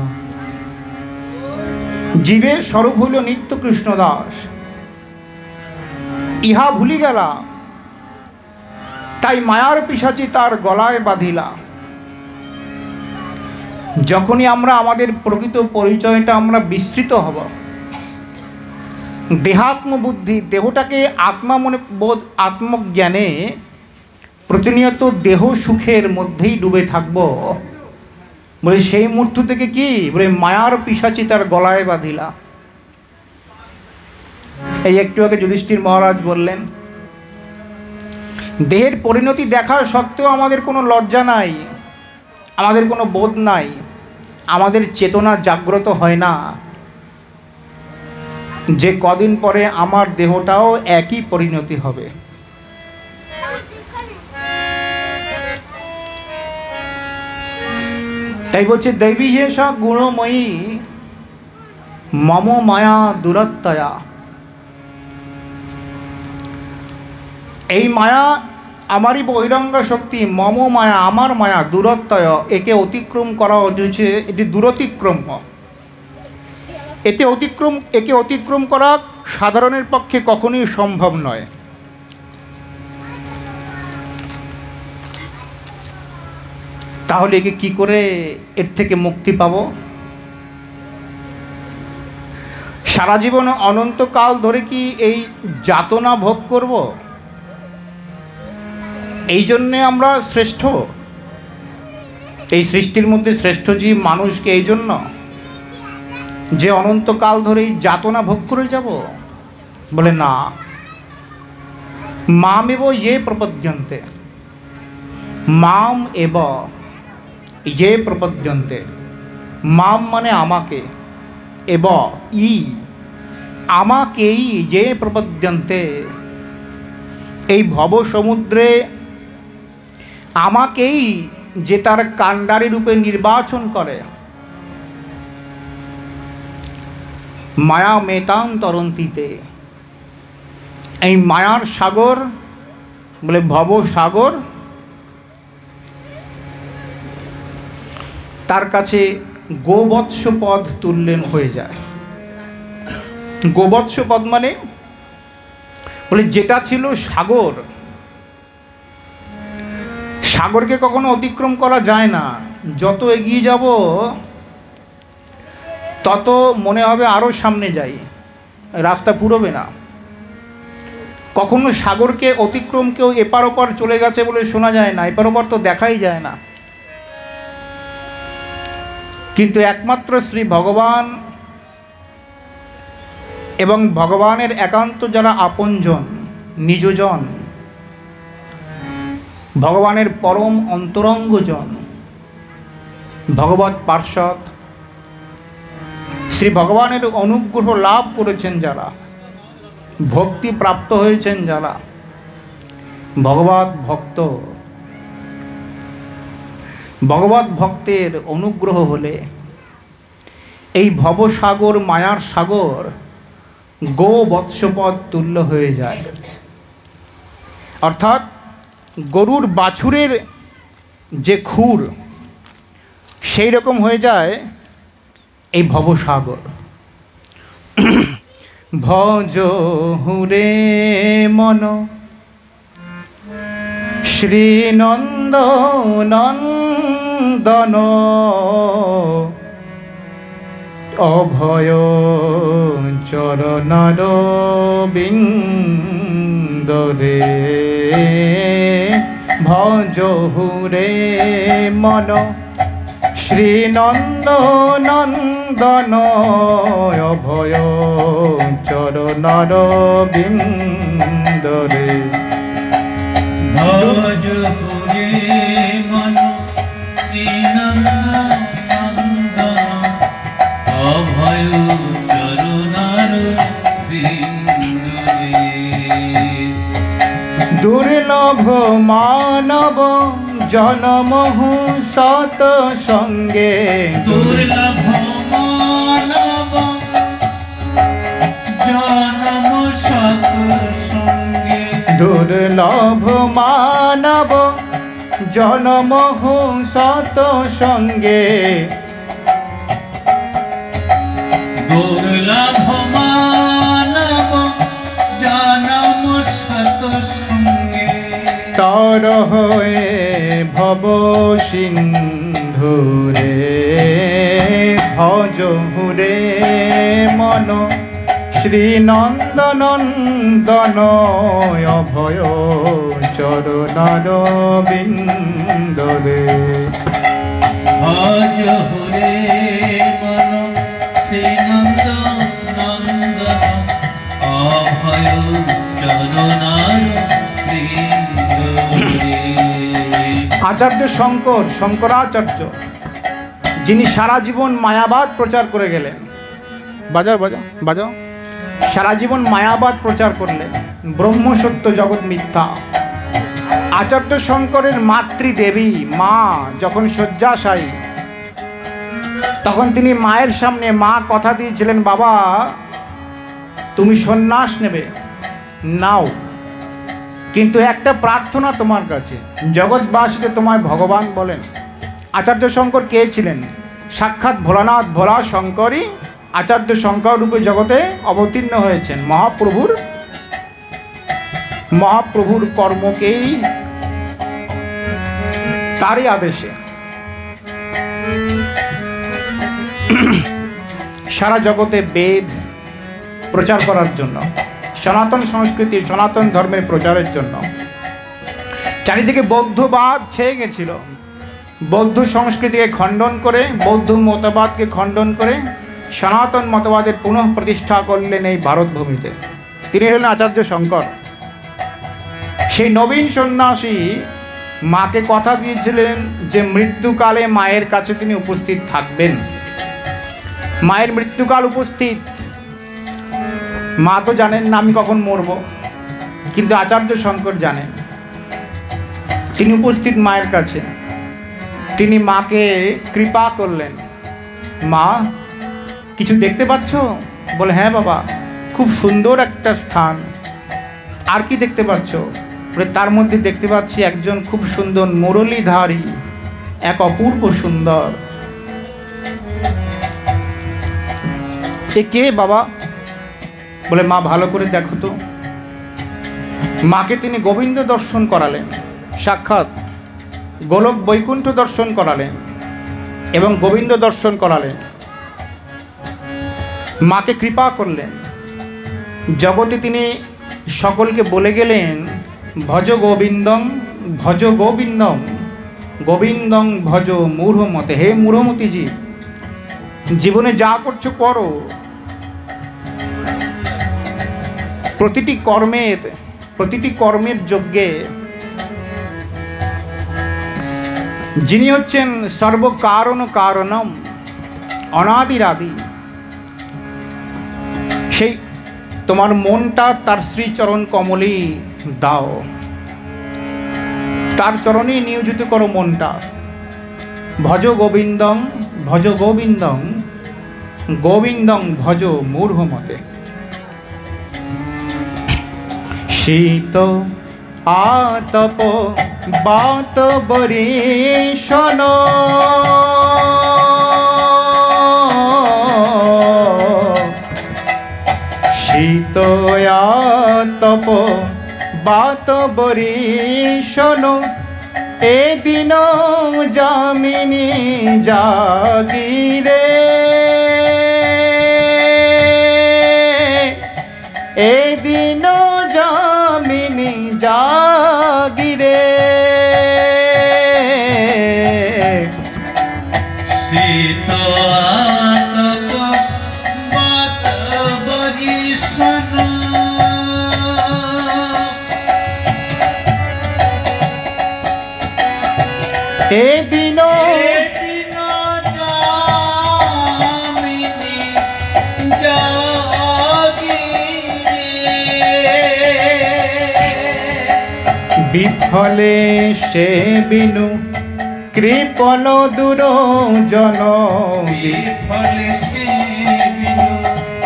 জীবের স্বরূপ হইল নিত্য কৃষ্ণদাস, ইহা ভুলি গেলা, তাই মায়ার পিশাচি তার গলায় বাঁধিলা। যখনই আমরা আমাদের প্রকৃত পরিচয়টা আমরা বিস্মৃত হব, দেহাত্ম বুদ্ধি, দেহটাকে আত্মা মনে বোধ, আত্মজ্ঞানে প্রতিনিয়ত দেহ সুখের মধ্যেই ডুবে থাকব, বলে সেই মুহূর্ত থেকে কি বলে মায়ার পিশাচি তার গলায় বাঁধিলা। এই একটু আগে যুধিষ্ঠির মহারাজ বললেন, দেহের পরিণতি দেখা সত্ত্বেও আমাদের কোনো লজ্জা নাই, আমাদের কোনো বোধ নাই, আমাদের চেতনা জাগ্রত হয় না যে কদিন পরে আমার দেহটাও একই পরিণতি হবে। তাই বলছে, দৈবী হেষা গুণময়ী মম মায়া দুরত্যয়া। এই মায়া আমারই বহিরঙ্গ শক্তি, মম মায়া, আমার মায়া, দূরত্বয়, একে অতিক্রম করা হচ্ছে, এটি দূরতিক্রম। একে অতিক্রম করা সাধারণের পক্ষে কখনোই সম্ভব নয়। তাহলে একে কি করে এর থেকে মুক্তি পাব? সারা জীবন অনন্তকাল ধরে কি এই যাতনা ভোগ করব? এই জন্যে আমরা শ্রেষ্ঠ, এই সৃষ্টির মধ্যে শ্রেষ্ঠ জীব মানুষকে এই জন্য যে অনন্তকাল ধরেই যাতনা ভোগ করে যাব? বলে না, মাম এব ইয়ে প্রপদ্যন্তে, মাম এব ইয়ে প্রপদ্যন্তে। মাম মানে আমাকে, এব ই আমাকেই যে প্রপদ্যন্তে, এই ভব সমুদ্রে আমাকেই যে তার কাণ্ডারী রূপে নির্বাচন করে। মায়া মেতাং তরন্তীতে, এই মায়ার সাগর বলে ভব সাগর, তার কাছে গোবৎস পদ তুল্যেন হয়ে যায়। গোবৎস পদ মানে বলে যেটা ছিল সাগর, সাগরকে কখনো অতিক্রম করা যায় না। যত এগিয়ে যাব তত মনে হবে আরও সামনে যাই, রাস্তা পুরোবে না। কখনো সাগরকে অতিক্রম কেউ এপার ওপার চলে গেছে বলে শোনা যায় না, এপার ওপার তো দেখাই যায় না। কিন্তু একমাত্র শ্রী ভগবান এবং ভগবানের একান্ত যারা আপনজন, নিজজন, ভগবানের পরম অন্তরঙ্গজন, ভগবৎ পার্ষদ, শ্রী ভগবানের অনুগ্রহ লাভ করেছেন যারা, ভক্তি প্রাপ্ত হয়েছেন যারা, ভগবৎ ভক্ত, ভগবৎ ভক্তের অনুগ্রহ হলে এই ভবসাগর মায়ার সাগর গো বৎসপদ তুল্য হয়ে যায়। অর্থাৎ গরুর বাছুরের যে খুর সেই রকম হয়ে যায় এই ভবসাগর। ভজ হুরে মন শ্রীনন্দ নন্দন অভয় চরণর বিন্দরে। ভজ হুরে মন শ্রীনন্দ নন্দন অভয় চরণর বিন্দরে। ভজ হুরে মন শ্রীনন্দ নন্দন অভয় চরণর বিন্দরে। দুর্লভ মানব জনমহু সত সঙ্গে। দুর্লভ মানব জনম সত সঙ্গে। দুর্লভ মানব জনমহু সত সঙ্গে। দুর্লভ মানব জনম সত সঙ্গে। তর হয়ে ভব সিন্ধুরে। ভজ হুরে মন শ্রীনন্দনন্দন অভয় চরণর বিন্দরে। ভজ হুরে মন শ্রীনন্দ নন্দন অভয় চরণার বিন্দরে। আচার্য শঙ্কর, শঙ্করাচার্য, যিনি সারা জীবন মায়াবাদ প্রচার করে গেলেন, বাজাও বাজাও বাজাও, সারা জীবন মায়াবাদ প্রচার করলেন, ব্রহ্মসত্য জগৎ মিথ্যা। আচার্য শঙ্করের মাতৃদেবী মা যখন শয্যাশায়ী, তখন তিনি মায়ের সামনে, মা কথা দিয়েছিলেন, বাবা তুমি সন্ন্যাস নেবে, নাও, কিন্তু একটা প্রার্থনা তোমার কাছে, জগৎবাসীকে তোমায় ভগবান বলেন। আচার্য শঙ্কর কে ছিলেন? সাক্ষাৎ ভোলানাথ, ভোলা শঙ্করই আচার্য শঙ্কর রূপে জগতে অবতীর্ণ হয়েছেন। মহাপ্রভুর কর্মকেই তারই আদেশে সারা জগতে বেদ প্রচার করার জন্য, সনাতন সংস্কৃতি, সনাতন ধর্মের প্রচারের জন্য। চারিদিকে বৌদ্ধবাদ ছেয়ে গেছিল। বৌদ্ধ সংস্কৃতিকে খণ্ডন করে, বৌদ্ধ মতবাদকে খণ্ডন করে সনাতন মতবাদের পুনঃ প্রতিষ্ঠা করলেন এই ভারতভূমিতে। তিনি হলেন আচার্য শঙ্কর। সেই নবীন সন্ন্যাসী মাকে কথা দিয়েছিলেন যে মৃত্যুকালে মায়ের কাছে তিনি উপস্থিত থাকবেন। মায়ের মৃত্যুকাল উপস্থিত, মা তো জানেন না আমি কখন মরব, কিন্তু আচার্য শঙ্কর জানেন। তিনি উপস্থিত মায়ের কাছে, তিনি মাকে কৃপা করলেন। মা কিছু দেখতে পাচ্ছ? বলে হ্যাঁ বাবা, খুব সুন্দর একটা স্থান। আর কি দেখতে পাচ্ছ? বলে তার মধ্যে দেখতে পাচ্ছি একজন খুব সুন্দর মুরলীধারী, এক অপূর্ব সুন্দর। এ কে বাবা? বলে মা ভালো করে দেখো তো। মাকে তিনি গোবিন্দ দর্শন করালেন, সাক্ষাৎ গোলক বৈকুণ্ঠ দর্শন করালেন এবং গোবিন্দ দর্শন করালেন। মাকে কৃপা করলেন। জগতে তিনি সকলকে বলে গেলেন, ভজ গোবিন্দং, ভজ গোবিন্দং, গোবিন্দং ভজ মূঢ়মতে। হে মূঢ়মতিজি, জীবনে যা করছো করো, প্রতিটি কর্মের যজ্ঞে যিনি হচ্ছেন সর্বকারণ কারণম, অনাদিরাদি, সেই তোমার মনটা তার শ্রীচরণ কমলেই দাও, তার চরণে নিয়োজিত করো মনটা। ভজ গোবিন্দং, ভজ গোবিন্দং, গোবিন্দং ভজ মূঢ়মতে। শীত আতপ বাত বরিশন, শীত আতপ বাত বরিশন, এদিন যামিনী জাগিরে, এদিন যামিনী জাগিরে। শীত আতপ বাত বরিশন, এদিন এদিন যামিনী জাগিরে। বিফলে সে বিনু কৃপণ দুরজন, বিফলে সে বিনু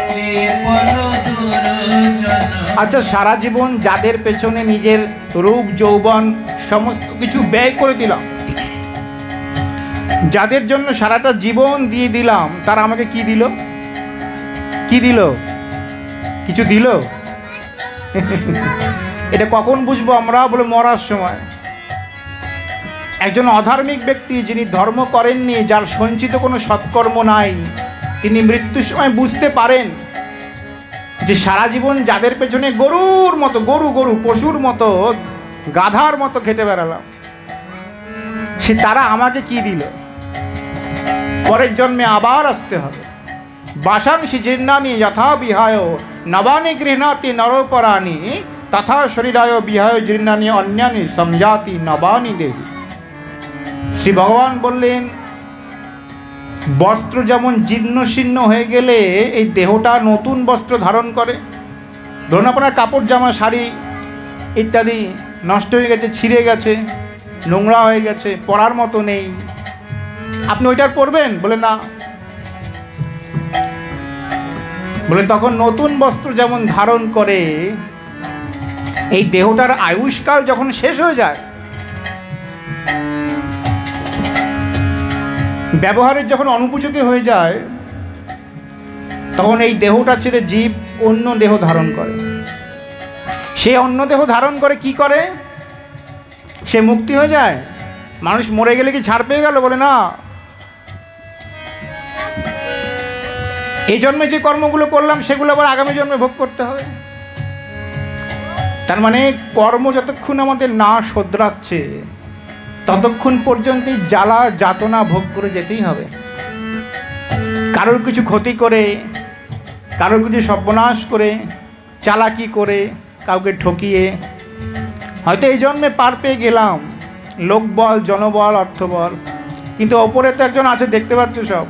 কৃপণ দুরজন। আচ্ছা, সারা জীবন যাদের পেছনে নিজের রূপ যৌবন সমস্ত কিছু ব্যয় করে দিলাম, যাদের জন্য সারাটা জীবন দিয়ে দিলাম, তারা আমাকে কি দিল? কি দিল? কিছু দিল? এটা কখন বুঝবো আমরা? বলে মরার সময়। একজন অধার্মিক ব্যক্তি যিনি ধর্ম করেননি, যার সঞ্চিত কোনো সৎকর্ম নাই, তিনি মৃত্যুর সময় বুঝতে পারেন যে সারা জীবন যাদের পেছনে গরুর মতো, গরু গরু পশুর মতো, গাধার মতো খেটে বেড়ালাম, সে তারা আমাকে কি দিল? পরের জন্মে আবার আসতে হবে। বাসাংশি জীর্ণানি যথা বিহায় নবানি গৃহণাতি নরপরাণি, তথা শরীরায় বিহায় জীর্ণানি অন্যানি সংজাতি নবানি দেহি। শ্রী ভগবান বললেন, বস্ত্র যেমন জীর্ণ শীর্ণ হয়ে গেলে এই দেহটা নতুন বস্ত্র ধারণ করে। ধরুন আপনার কাপড় জামা শাড়ি ইত্যাদি নষ্ট হয়ে গেছে, ছিঁড়ে গেছে, নোংরা হয়ে গেছে, পরার মতো নেই, আপনি ওইটার পরবেন? বলে না। বলে তখন নতুন বস্ত্র যেমন ধারণ করে, এই দেহটার আয়ুষ্কাল যখন শেষ হয়ে যায়, ব্যবহারের যখন অনুপযোগী হয়ে যায়, তখন এই দেহটা ছেড়ে জীব অন্য দেহ ধারণ করে। সে অন্য দেহ ধারণ করে কি করে? সে মুক্তি হয়ে যায়। মানুষ মরে গেলে কি ছাড় পেয়ে গেল? বলে না। এই জন্মে যে কর্মগুলো করলাম সেগুলো আবার আগামী জন্মে ভোগ করতে হবে। তার মানে কর্ম যতক্ষণ আমাদের না শোধরাচ্ছে, ততক্ষণ পর্যন্তই জ্বালা যাতনা ভোগ করে যেতেই হবে। কারোর কিছু ক্ষতি করে, কারোর কিছু সর্বনাশ করে, চালাকি করে, কাউকে ঠকিয়ে, হয়তো এই জন্মে পার পেয়ে গেলাম, লোকবল, জনবল, অর্থবল, কিন্তু ওপরে তো একজন আছে, দেখতে পাচ্ছ সব।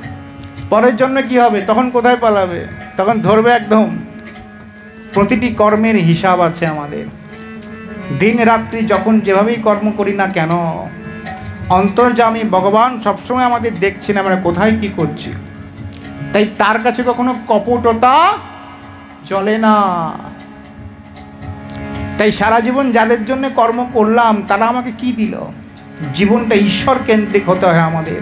পরের জন্মে কি হবে? তখন কোথায় পালাবে? তখন ধরবে একদম। প্রতিটি কর্মের হিসাব আছে আমাদের। দিন রাত্রি যখন যেভাবেই কর্ম করি না কেন, অন্তর্যামী ভগবান সবসময় আমাদের দেখছেন আমরা কোথায় কি করছি। তাই তার কাছে কখনো কপটতা চলে না। তাই সারা জীবন যাদের জন্য কর্ম করলাম, তারা আমাকে কি দিল? জীবনটা ঈশ্বর কেন্দ্রিক হতে হয় আমাদের।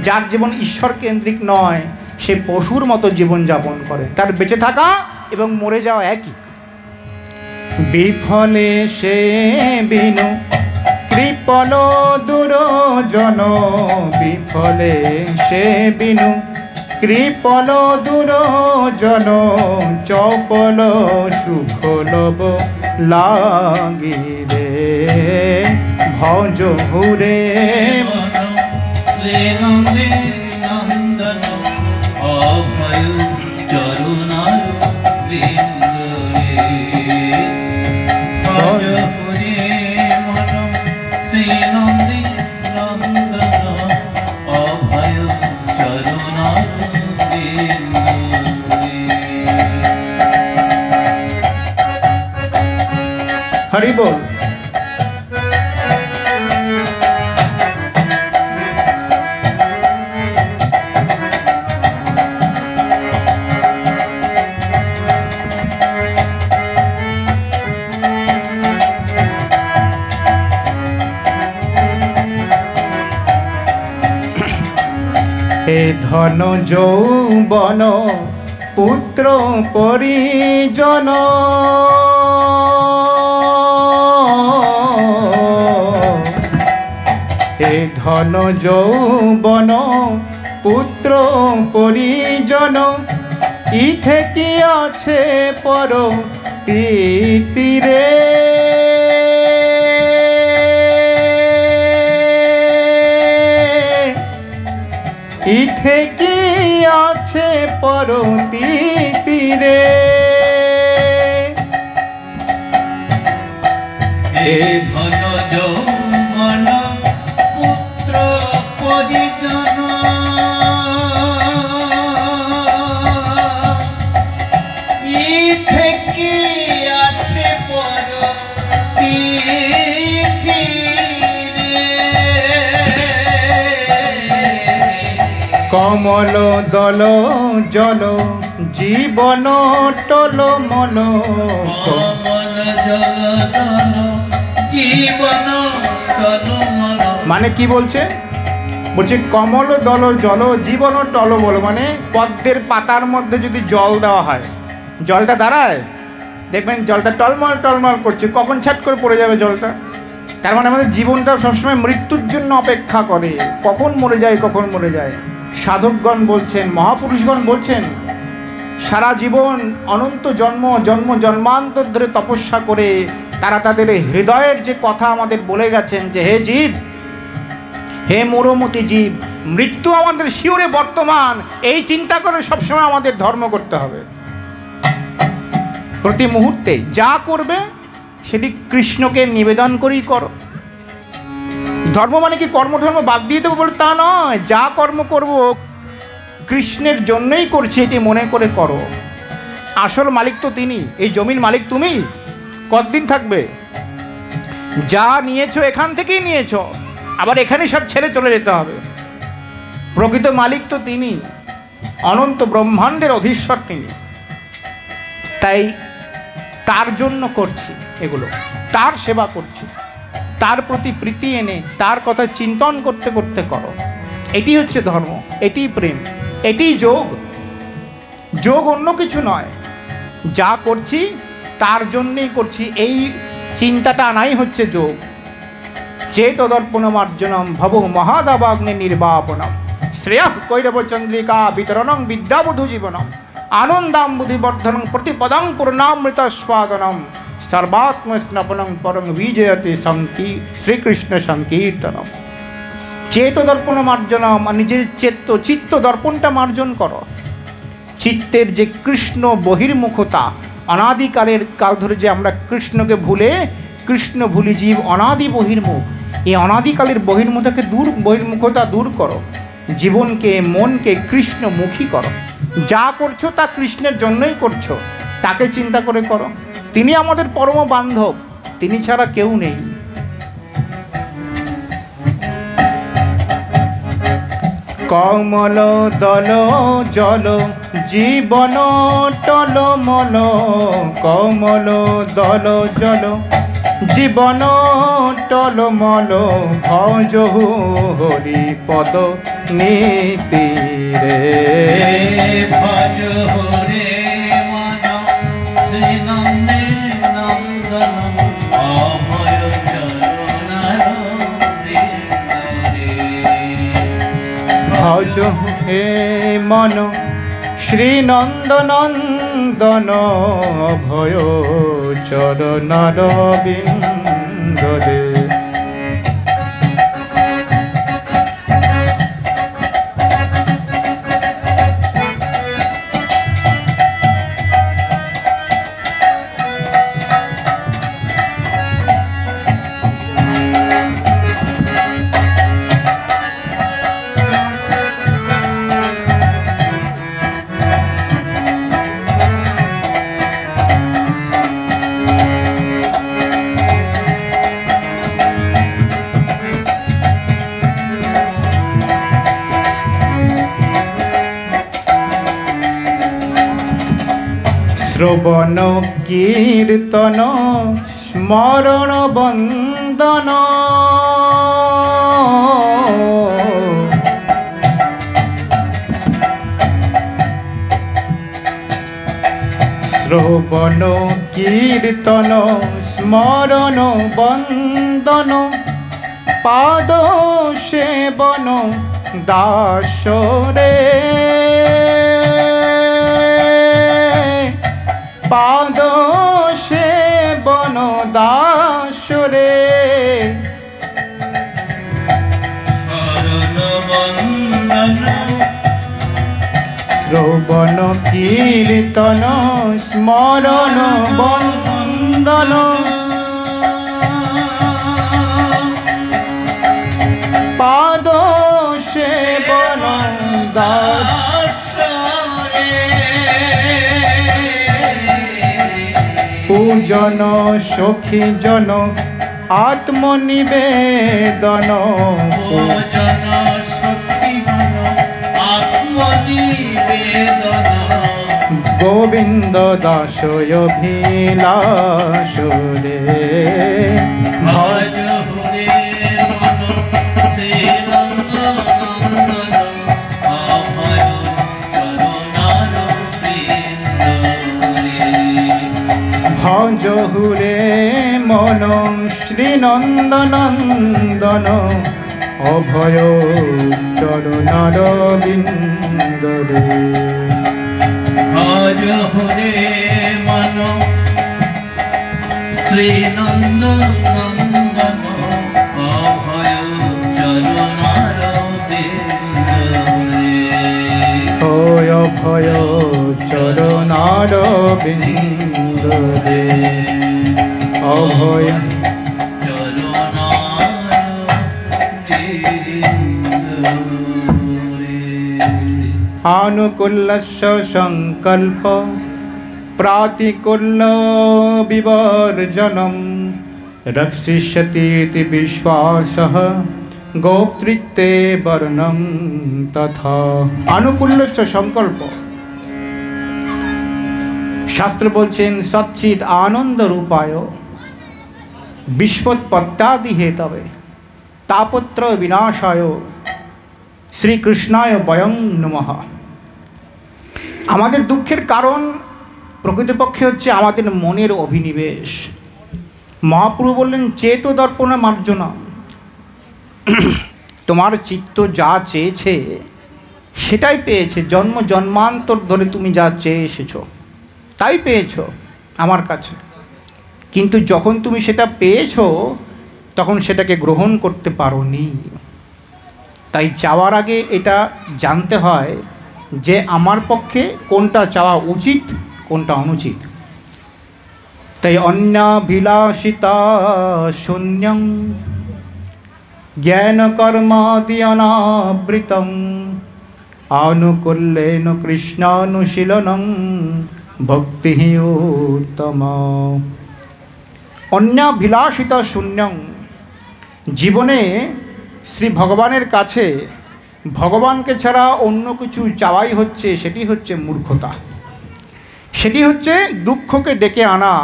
যার জীবন ঈশ্বর কেন্দ্রিক নয়, সে পশুর মতো জীবন যাপন করে। তার বেঁচে থাকা এবং মরে যাওয়া একই। বিফলে সে বিনু কৃপণ দুরজন, বিফলে সে বিনু কৃপণ দুরজন, চপল সুখ লব লাগিরে, ভজ হুরে শ্রীনন্দে নন্দন, অভয় চরুণার বিন্দরে, ভজ হুরে মন শ্রীনন্দে নন্দন। হরি বল। হে ধন যৌবন পুত্র পরিজন, হে ধন যৌবন পুত্র পরিজন, ইথে কি আছে পর তীরে, ইথে কি আছে পরতি তীরে। হে ধন যৌবন পুত্র পরিজন, ইথে কি আছে পরতি কমল দল জল জীবন টল মল, কমল জল দল জীবন টলমল। মানে কি বলছে? বলছে কমল দল জল জীবন টল বল, মানে পদ্মের পাতার মধ্যে যদি জল দেওয়া হয়, জলটা দাঁড়ায়, দেখবেন জলটা টলমল টলমল করছে, কখন ছাট করে পড়ে যাবে জলটা। তার মানে আমাদের জীবনটা সবসময় মৃত্যুর জন্য অপেক্ষা করে, কখন মরে যায় কখন মরে যায়। সাধকগণ বলছেন, মহাপুরুষগণ বলছেন, সারা জীবন অনন্ত জন্ম জন্ম জন্মান্তর ধরে তপস্যা করে তারা তাদের হৃদয়ের যে কথা আমাদের বলে গেছেন যে হে জীব, হে মোরমতি জীব, মৃত্যু আমাদের শিওরে বর্তমান, এই চিন্তা করে সবসময় আমাদের ধর্ম করতে হবে। প্রতি মুহূর্তে যা করবে সেদিক কৃষ্ণকে নিবেদন করেই করো। ধর্ম মানে কি কর্মধর্ম বাদ দিয়ে দেবো বলে তা নয়, যা কর্ম করব কৃষ্ণের জন্যই করছি এটি মনে করে করো। আসল মালিক তো তিনি, এই জমির মালিক তুমি, কতদিন থাকবে? যা নিয়েছো এখান থেকেই নিয়েছো, আবার এখানে সব ছেড়ে চলে যেতে হবে। প্রকৃত মালিক তো তিনি, অনন্ত ব্রহ্মাণ্ডের অধীশ্বর তিনি। তাই তার জন্য করছি এগুলো, তার সেবা করছি, তার প্রতি প্রীতি এনে তার কথা চিন্তন করতে করতে করো। এটি হচ্ছে ধর্ম, এটি প্রেম, এটি যোগ। যোগ অন্য কিছু নয়, যা করছি তার জন্যেই করছি, এই চিন্তাটা আনাই হচ্ছে যোগ। চেতদর্পণমার্জনম ভব মহাদাবাগ্নি নির্বাপনম শ্রেয় কৈরব চন্দ্রিকা বিতরণং বিদ্যাবধূ জীবনম আনন্দাম্বুধিবর্ধনং প্রতিপদং পূর্ণামৃতস্বাদনম সর্বাত্মস্নপনং পরং বিজয়তে শ্রীকৃষ্ণ সংকীর্তনম। চেতদর্পণ মার্জনম, নিজের চিত্ত দর্পণটা মার্জন করো। চিত্তের যে কৃষ্ণ বহির্মুখতা, অনাদিকালের কাল ধরে যে আমরা কৃষ্ণকে কৃষ্ণ ভুলি জীব অনাদি বহির্মুখ, এই অনাদিকালের বহির্মুখতা দূর করো। জীবনকে মনকে কৃষ্ণমুখী করো। যা করছো তা কৃষ্ণের জন্যই করছো, তাকে চিন্তা করে করো। তিনি আমাদের পরম বান্ধব, তিনি ছাড়া কেউ নেই। কমল দল জল জীবন টলমল, কমল দল জল জীবন টলমল, ভজ হরি পদ নীতি রে। ভজ হরে মন শ্রীনন্দে নন্দন, অভয় চরণার বৃন্দরে। ভজ হে মন শ্রীনন্দনন্দন, ভয় চরণার বিন্দরে। শ্রবণ কীর্তন স্মরণ বন্দন শ্রবণ কীর্তন স্মরণ বন্দন পাদ সেবন দাসরে পাদ সেবন দাসরে শ্রবণ কীর্তন স্মরণ বন্দন পাদ সেবন দাসরে পূজন সখী জন আত্মনিবেদন পূজন সখী জন আত্মনিবেদন গোবিন্দ দাসয়ভিলাসরে ভজ হরে মন শ্রীনন্দনন্দন অভয় চরণার বৃন্দরে ভজ হুরে মন শ্রীনন্দনন্দন অভয় চরণার বিন্দরে ভজ হরে মন শ্রীনন্দনন্দন অভয় চরণার বিন্দরে অভয় চরণার বিন্দরে অভয় আনুকূল্যস্য সংকল্প প্রাতিকূল্য বিবর্জনম রক্ষিষ্যতীতি বিশ্বাসঃ গোপ্তৃত্বে বর্ণম তথা। আনুকূল্যস্য সংকল্প, শাস্ত্র বলছেন সচ্চিৎ আনন্দ রূপায় বিশ্বৎপত্যাদি হেতবে তাপত্র বিনাশায় শ্রীকৃষ্ণায় বয়ং নমঃ। আমাদের দুঃখের কারণ প্রকৃতপক্ষে হচ্ছে আমাদের মনের অভিনিবেশ। মহাপ্রভু বললেন চেত দর্পণ মার্জনা, তোমার চিত্ত যা চেয়েছে সেটাই পেয়েছে। জন্ম জন্মান্তর ধরে তুমি যা চেয়ে এসেছ তাই পেয়েছ আমার কাছে, কিন্তু যখন তুমি সেটা পেয়েছ তখন সেটাকে গ্রহণ করতে পারোনি। তাই চাওয়ার আগে এটা জানতে হয় যে আমার পক্ষে কোনটা চাওয়া উচিত কোনটা অনুচিত। তাই অন্যাভিলাষিতা শূন্যং জ্ঞান কর্মাদি অনাবৃতং আনুকূল্যেন কৃষ্ণানুশীলনং ভক্তি উত্তম। অন্যাভিলাষিতা শূন্যং, জীবনে শ্রী ভগবানের কাছে ভগবানকে ছাড়া অন্য কিছু চাওয়াই হচ্ছে, সেটি হচ্ছে মূর্খতা, সেটি হচ্ছে দুঃখকে ডেকে আনা।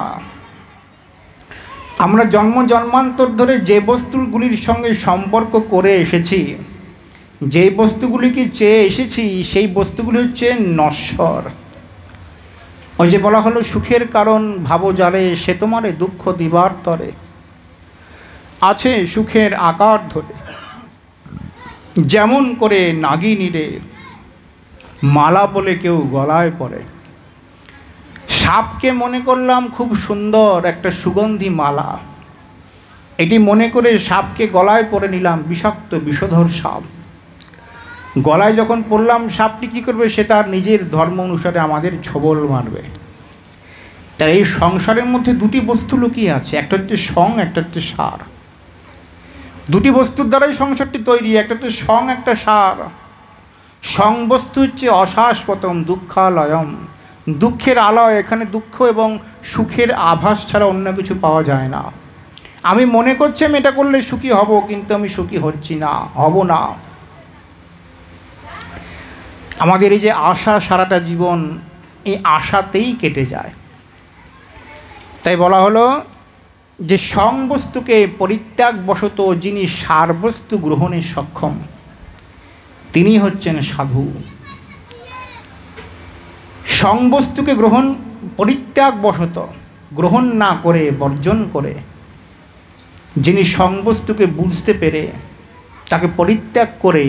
আমরা জন্ম জন্মান্তর ধরে যে বস্তুগুলির সঙ্গে সম্পর্ক করে এসেছি, যে বস্তুগুলিকে চেয়ে এসেছি, সেই বস্তুগুলি হচ্ছে নশ্বর। ওই যে বলা হলো সুখের কারণ ভাবো জারে সে তোমারে দুঃখ দিবার তরে, আছে সুখের আকার ধরে যেমন করে নাগিনীরে মালা বলে কেউ গলায় পরে। সাপকে মনে করলাম খুব সুন্দর একটা সুগন্ধি মালা, এটি মনে করে সাপকে গলায় পরে নিলাম, বিষাক্ত বিষধর সাপ। গলায় যখন পড়লাম সাপটি কী করবে, সে তার নিজের ধর্ম অনুসারে আমাদের ছোবল মারবে। তাই এই সংসারের মধ্যে দুটি বস্তু লুকিয়ে আছে, একটা হচ্ছে সং, একটা হচ্ছে সার। দুটি বস্তুর দ্বারাই সংসারটি তৈরি, একটা হচ্ছে সং, একটা সার। সং বস্তু হচ্ছে অশাশ্বতম দুঃখালয়ম, দুঃখের আলয়। এখানে দুঃখ এবং সুখের আভাস ছাড়া অন্য কিছু পাওয়া যায় না। আমি মনে করছি আমি এটা করলে সুখী হব, কিন্তু আমি সুখী হচ্ছি না, হব না। আমাদের এই যে আশা, সারাটা জীবন এই আশাতেই কেটে যায়। তাই বলা হলো যে সংবস্তুকে পরিত্যাগবশত যিনি সারবস্তু গ্রহণে সক্ষম তিনি হচ্ছেন সাধু। সংবস্তুকে পরিত্যাগবশত গ্রহণ না করে, বর্জন করে, যিনি সংবস্তুকে বুঝতে পেরে তাকে পরিত্যাগ করে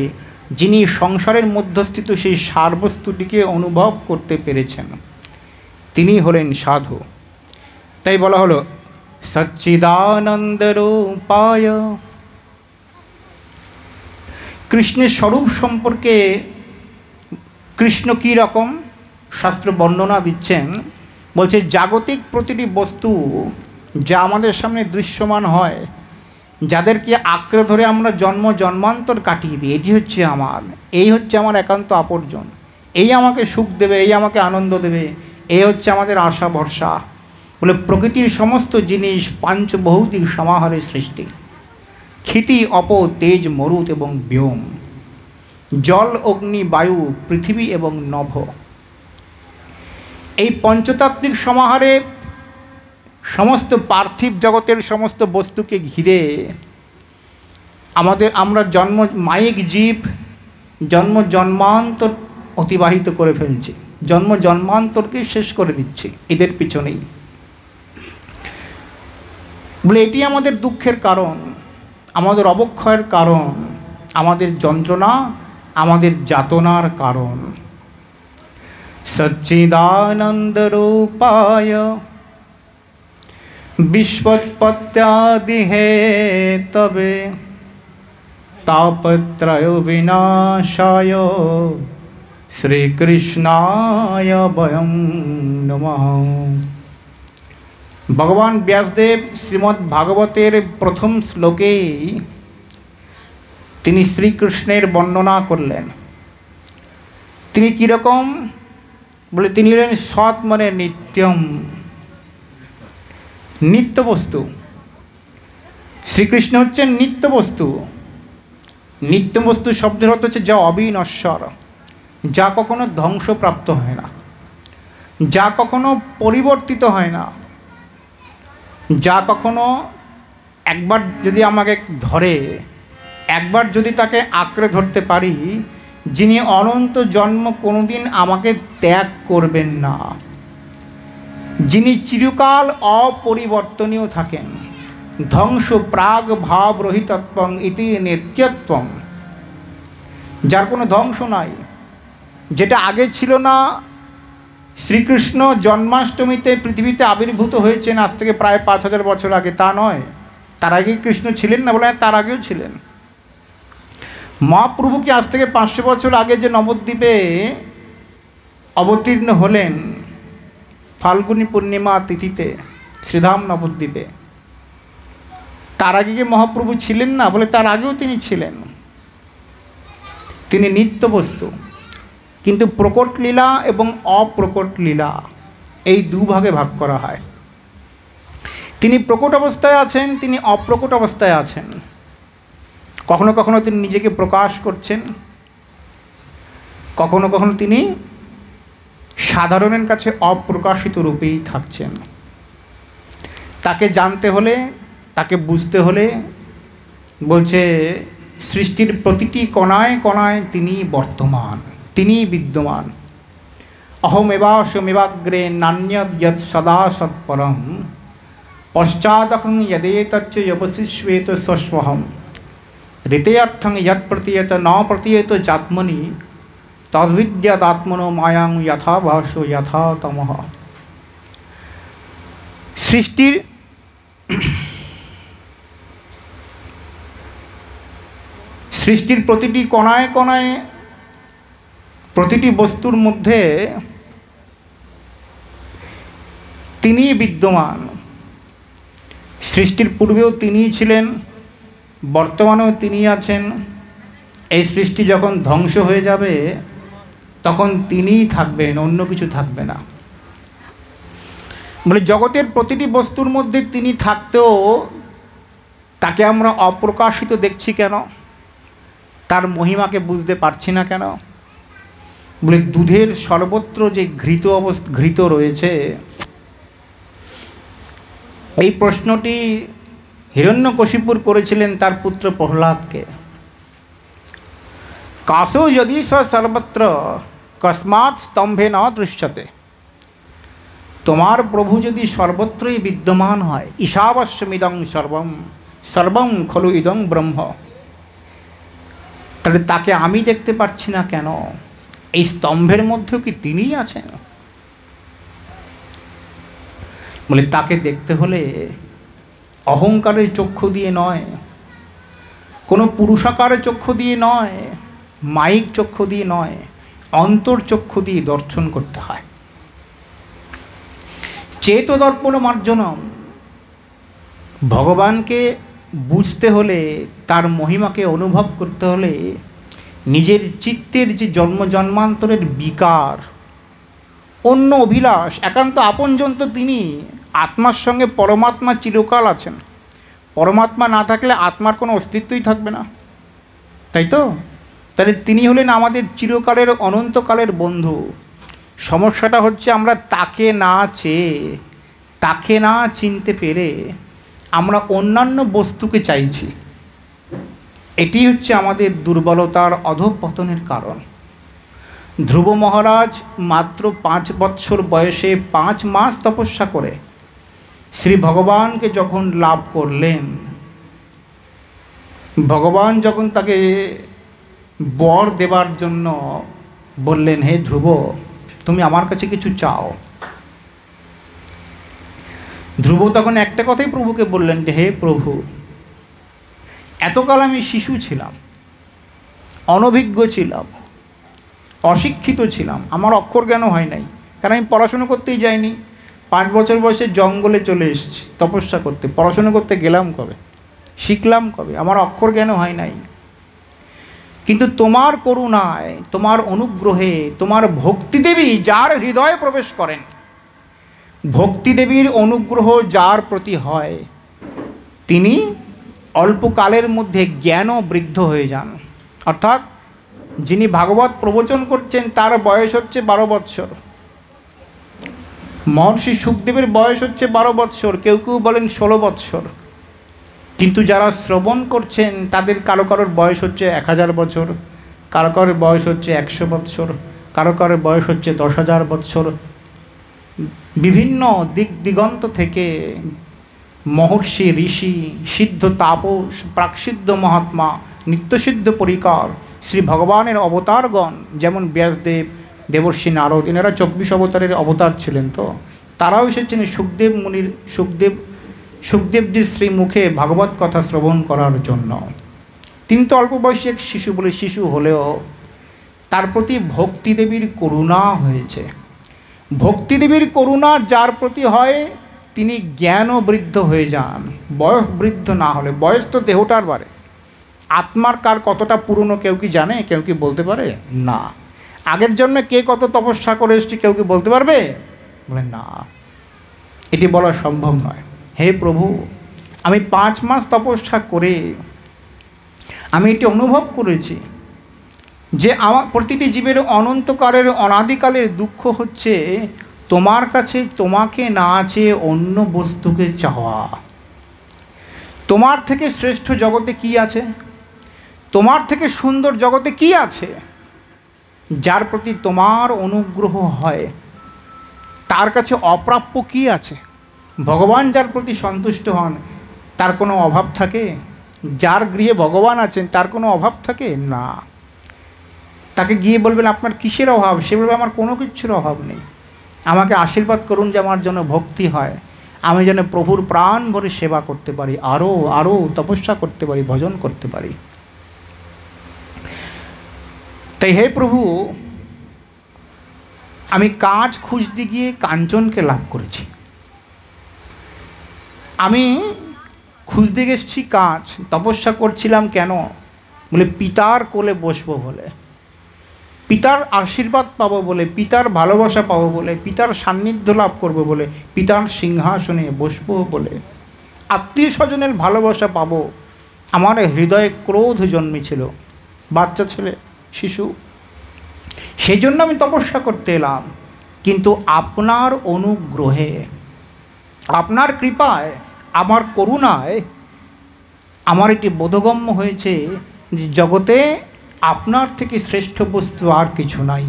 যিনি সংসারের মধ্যস্থিত সেই সারবস্তুটিকে অনুভব করতে পেরেছেন তিনি হলেন সাধু। তাই বলা হলো সচ্চিদানন্দরূপায়। কৃষ্ণের স্বরূপ সম্পর্কে কৃষ্ণ কী রকম শাস্ত্র বর্ণনা দিচ্ছেন, বলছে জাগতিক প্রতিটি বস্তু যা আমাদের সামনে দৃশ্যমান হয়, যাদেরকে আঁকড়ে ধরে আমরা জন্ম জন্মান্তর কাটিয়ে দিই, এটি হচ্ছে আমার, এই হচ্ছে আমার একান্ত আপনজন, এই আমাকে সুখ দেবে, এই আমাকে আনন্দ দেবে, এই হচ্ছে আমাদের আশা ভরসা। বলে প্রকৃতির সমস্ত জিনিস পাঞ্চভৌতিক সমাহারের সৃষ্টি। ক্ষিতি, অপ, তেজ, মরুত এবং ব্যোম, জল, অগ্নি, বায়ু, পৃথিবী এবং নভ, এই পঞ্চতাত্ত্বিক সমাহারে সমস্ত পার্থিব জগতের সমস্ত বস্তুকে ঘিরে আমরা মায়িক জীব জন্ম জন্মান্তর অতিবাহিত করে ফেলছি, জন্ম জন্মান্তরকে শেষ করে দিচ্ছি এদের পিছনেই। বলে এটি আমাদের দুঃখের কারণ, আমাদের অবক্ষয়ের কারণ, আমাদের যন্ত্রণা, আমাদের যাতনার কারণ। সচ্চিদানন্দরূপায় বিশ্বৎপত্যাদি হেতবে তাপত্রয় বিনাশায় শ্রীকৃষ্ণায় বয়ং নমঃ। ভগবান ব্যাসদেব শ্রীমদ্ ভাগবতের প্রথম শ্লোকেই তিনি শ্রীকৃষ্ণের বর্ণনা করলেন। তিনি কীরকম বলে, তিনি হলেন সৎ মানে নিত্যম, নিত্য বস্তু। শ্রীকৃষ্ণ হচ্ছেন নিত্য বস্তু। নিত্য বস্তু শব্দের অর্থ হচ্ছে যা অবিনশ্বর, যা কখনো ধ্বংসপ্রাপ্ত হয় না, যা কখনো পরিবর্তিত হয় না, যা কখনো একবার যদি আমাকে ধরে, একবার যদি তাকে আঁকড়ে ধরতে পারি, যিনি অনন্ত জন্ম কোনোদিন আমাকে ত্যাগ করবেন না, যিনি চিরকাল অপরিবর্তনীয় থাকেন, ধ্বংস প্রাগ ভাব রহিতত্বং ইতি নিত্যত্বং, যার কোনো ধ্বংস নাই, যেটা আগে ছিল না। শ্রীকৃষ্ণ জন্মাষ্টমীতে পৃথিবীতে আবির্ভূত হয়েছেন আজ থেকে প্রায় 5000 বছর আগে, তা নয়। তার আগে কৃষ্ণ ছিলেন না? বলে তার আগেও ছিলেন। মহাপ্রভু কি আজ থেকে 500 বছর আগে যে নবদ্বীপে অবতীর্ণ হলেন ফাল্গুনী পূর্ণিমা তিথিতে শ্রীধাম নবদ্বীপে, তার আগে কি মহাপ্রভু ছিলেন না? বলে তার আগেও তিনি ছিলেন। তিনি নিত্য বস্তু, কিন্তু প্রকট লীলা এবং অপ্রকট লীলা এই দুভাগে ভাগ করা হয়। তিনি প্রকট অবস্থায় আছেন, তিনি অপ্রকট অবস্থায় আছেন। কখনো কখনো তিনি নিজেকে প্রকাশ করছেন, কখনো কখনো তিনি সাধারণের কাছে অপ্রকাশিত রূপেই থাকছেন। তাকে জানতে হলে, তাকে বুঝতে হলে বলছে সৃষ্টির প্রতিটি কণায় কণায় তিনি বর্তমান, তিনি বিদ্যমান। অহমেবাসমেবাগ্রে নান্যদ যৎ সদা সৎপরম পশ্চাদহং যদেতচ্চ যবশিষ্যেত স্বস্বহম ঋতেয়র্থং যৎ প্রতীয়ত ন প্রতীয়ত চাত্মনি তদ্বিদ্যাদাত্মনো মায়াং যথা ভাষ্য যথা তমঃ। সৃষ্টির প্রতিটি কণায় কণায়, প্রতিটি বস্তুর মধ্যে তিনি বিদ্যমান। সৃষ্টির পূর্বেও তিনিই ছিলেন, বর্তমানেও তিনি আছেন। এই সৃষ্টি যখন ধ্বংস হয়ে যাবে তখন তিনিই থাকবেন, অন্য কিছু থাকবে না। বলে জগতের প্রতিটি বস্তুর মধ্যে তিনি থাকতেও তাকে আমরা অপ্রকাশিত দেখছি কেন? তার মহিমাকে বুঝতে পারছি না কেন? বলে দুধের সর্বত্র যে ঘৃত রয়েছে, এই প্রশ্নটি হিরণ্যকশিপুর করেছিলেন তার পুত্র প্রহ্লাদকে। কাশো যদি স সর্বত্র কস্মাৎ স্তম্ভে ন দৃশ্যতে। তোমার প্রভু যদি সর্বত্রই বিদ্যমান হয়, ঈশাবস্যমিদং সর্বম সর্বম খলু ইদং ব্রহ্ম, তাহলে তাকে আমি দেখতে পাচ্ছি না কেন? এই স্তম্ভের মধ্যেও কি তিনিই আছেন? বলে তাকে দেখতে হলে অহংকারের চক্ষু দিয়ে নয়, কোনো পুরুষাকারের চক্ষু দিয়ে নয়, মায়িক চক্ষু দিয়ে নয়, অন্তর চক্ষু দিয়ে দর্শন করতে হয়। চেতদর্পণ মার্জনম। ভগবানকে বুঝতে হলে, তার মহিমাকে অনুভব করতে হলে নিজের চিত্তের যে জন্ম জন্মান্তরের বিকার, অন্য অভিলাষ, একান্ত আপনজন তো তিনি। আত্মার সঙ্গে পরমাত্মা চিরকাল আছেন। পরমাত্মা না থাকলে আত্মার কোনো অস্তিত্বই থাকবে না, তাই তো? তাহলে তিনি হলেন আমাদের চিরকালের অনন্তকালের বন্ধু। সমস্যাটা হচ্ছে আমরা তাকে না চেয়ে, তাকে না চিনতে পেরে আমরা অন্যান্য বস্তুকে চাইছি। এটি হচ্ছে আমাদের দুর্বলতার অধঃপতনের কারণ। ধ্রুব মহারাজ মাত্র 5 বৎসর বয়সে 5 মাস তপস্যা করে শ্রী ভগবানকে যখন লাভ করলেন, ভগবান যখন তাকে বর দেবার জন্য বললেন, হে ধ্রুব, তুমি আমার কাছে কিছু চাও। ধ্রুব তখন একটা কথাই প্রভুকে বললেন যে, হে প্রভু, এতকাল আমি শিশু ছিলাম, অনভিজ্ঞ ছিলাম, অশিক্ষিত ছিলাম, আমার অক্ষর জ্ঞানও হয় নাই, কারণ আমি পড়াশুনো করতেই যাইনি। 5 বছর বয়সে জঙ্গলে চলে এসেছি তপস্যা করতে। পড়াশুনো করতে গেলাম কবে? শিখলাম কবে? আমার অক্ষর জ্ঞানও হয় নাই। কিন্তু তোমার করুণায়, তোমার অনুগ্রহে, তোমার ভক্তিদেবী যার হৃদয়ে প্রবেশ করেন, ভক্তিদেবীর অনুগ্রহ যার প্রতি হয়, তিনি অল্পকালের মধ্যে জ্ঞান বৃদ্ধ হয়ে যান। অর্থাৎ যিনি ভাগবত প্রবচন করছেন তার বয়স হচ্ছে 12 বৎসর। মহর্ষি সুখদেবের বয়স হচ্ছে 12 বৎসর, কেউ কেউ বলেন 16 বৎসর। কিন্তু যারা শ্রবণ করছেন তাদের কারো কারোর বয়স হচ্ছে 1000 বছর, কারো কারোর বয়স হচ্ছে 100 বৎসর, কারো কারোর বয়স হচ্ছে 10,000 বৎসর। বিভিন্ন দিক দিগন্ত থেকে মহর্ষি, ঋষি, সিদ্ধ তাপস, প্রাকসিদ্ধ মহাত্মা, নিত্যসিদ্ধ পরিকার, শ্রী ভগবানের অবতারগণ, যেমন ব্যাসদেব, দেবর্ষি নারদ, এনারা 24 অবতারের অবতার ছিলেন। তো তারাও এসেছেন সুখদেব মুনির, সুখদেবজির শ্রীমুখে ভাগবত কথা শ্রবণ করার জন্য। তিনি তো অল্প বয়সী এক শিশু, বলে শিশু হলেও তার প্রতি ভক্তিদেবীর করুণা হয়েছে। ভক্তিদেবীর করুণা যার প্রতি হয় তিনি জ্ঞান বৃদ্ধ হয়ে যান। বয়স বৃদ্ধ না হলে, বয়স তো দেহটার বাড়ে, আত্মার কার কতটা পুরনো কেউ কি জানে? কেউ কি বলতে পারে? না। আগের জন্মে কে কত তপস্যা করে এসছে কেউ কি বলতে পারবে? বলে না, এটি বলা সম্ভব নয়। হে প্রভু, আমি 5 মাস তপস্যা করে আমি এটি অনুভব করেছি যে আমার প্রতিটি জীবের অনন্তকালের অনাদিকালের দুঃখ হচ্ছে তোমার কাছে তোমাকে না চেয়ে অন্য বস্তুকে চাওয়া। তোমার থেকে শ্রেষ্ঠ জগতে কি আছে? তোমার থেকে সুন্দর জগতে কি আছে? যার প্রতি তোমার অনুগ্রহ হয় তার কাছে অপ্রাপ্য কি আছে? ভগবান যার প্রতি সন্তুষ্ট হন তার কোনো অভাব থাকে? যার গৃহে ভগবান আছেন তার কোনো অভাব থাকে না। তাকে গিয়ে বলবেন আপনার কিসের অভাব? সে বলবে আমার কোনো কিছুর অভাব নেই, আমাকে আশীর্বাদ করুন যে আমার জন্য ভক্তি হয়, আমি যেন প্রভুর প্রাণ ভরে সেবা করতে পারি, আরও আরও তপস্যা করতে পারি, ভজন করতে পারি। তাই হে প্রভু, আমি কাজ খুঁজতে গিয়ে কাঞ্চনকে লাভ করেছি। আমি খুঁজতে গেছি কাজ, তপস্যা করছিলাম কেন? বলে পিতার কোলে বসবো বলে, পিতার আশীর্বাদ পাবো বলে, পিতার ভালোবাসা পাবো বলে, পিতার সান্নিধ্য লাভ করবো বলে, পিতার সিংহাসনে বসবো বলে, আত্মীয় স্বজনের ভালোবাসা পাবো। আমার হৃদয়ে ক্রোধ জন্মেছিল, বাচ্চা ছেলে, শিশু, সেই জন্য আমি তপস্যা করতে এলাম। কিন্তু আপনার অনুগ্রহে, আপনার কৃপায় আমার করুণায় আমার এটি বোধগম্য হয়েছে যে জগতে আপনার থেকে শ্রেষ্ঠ বস্তু আর কিছু নাই।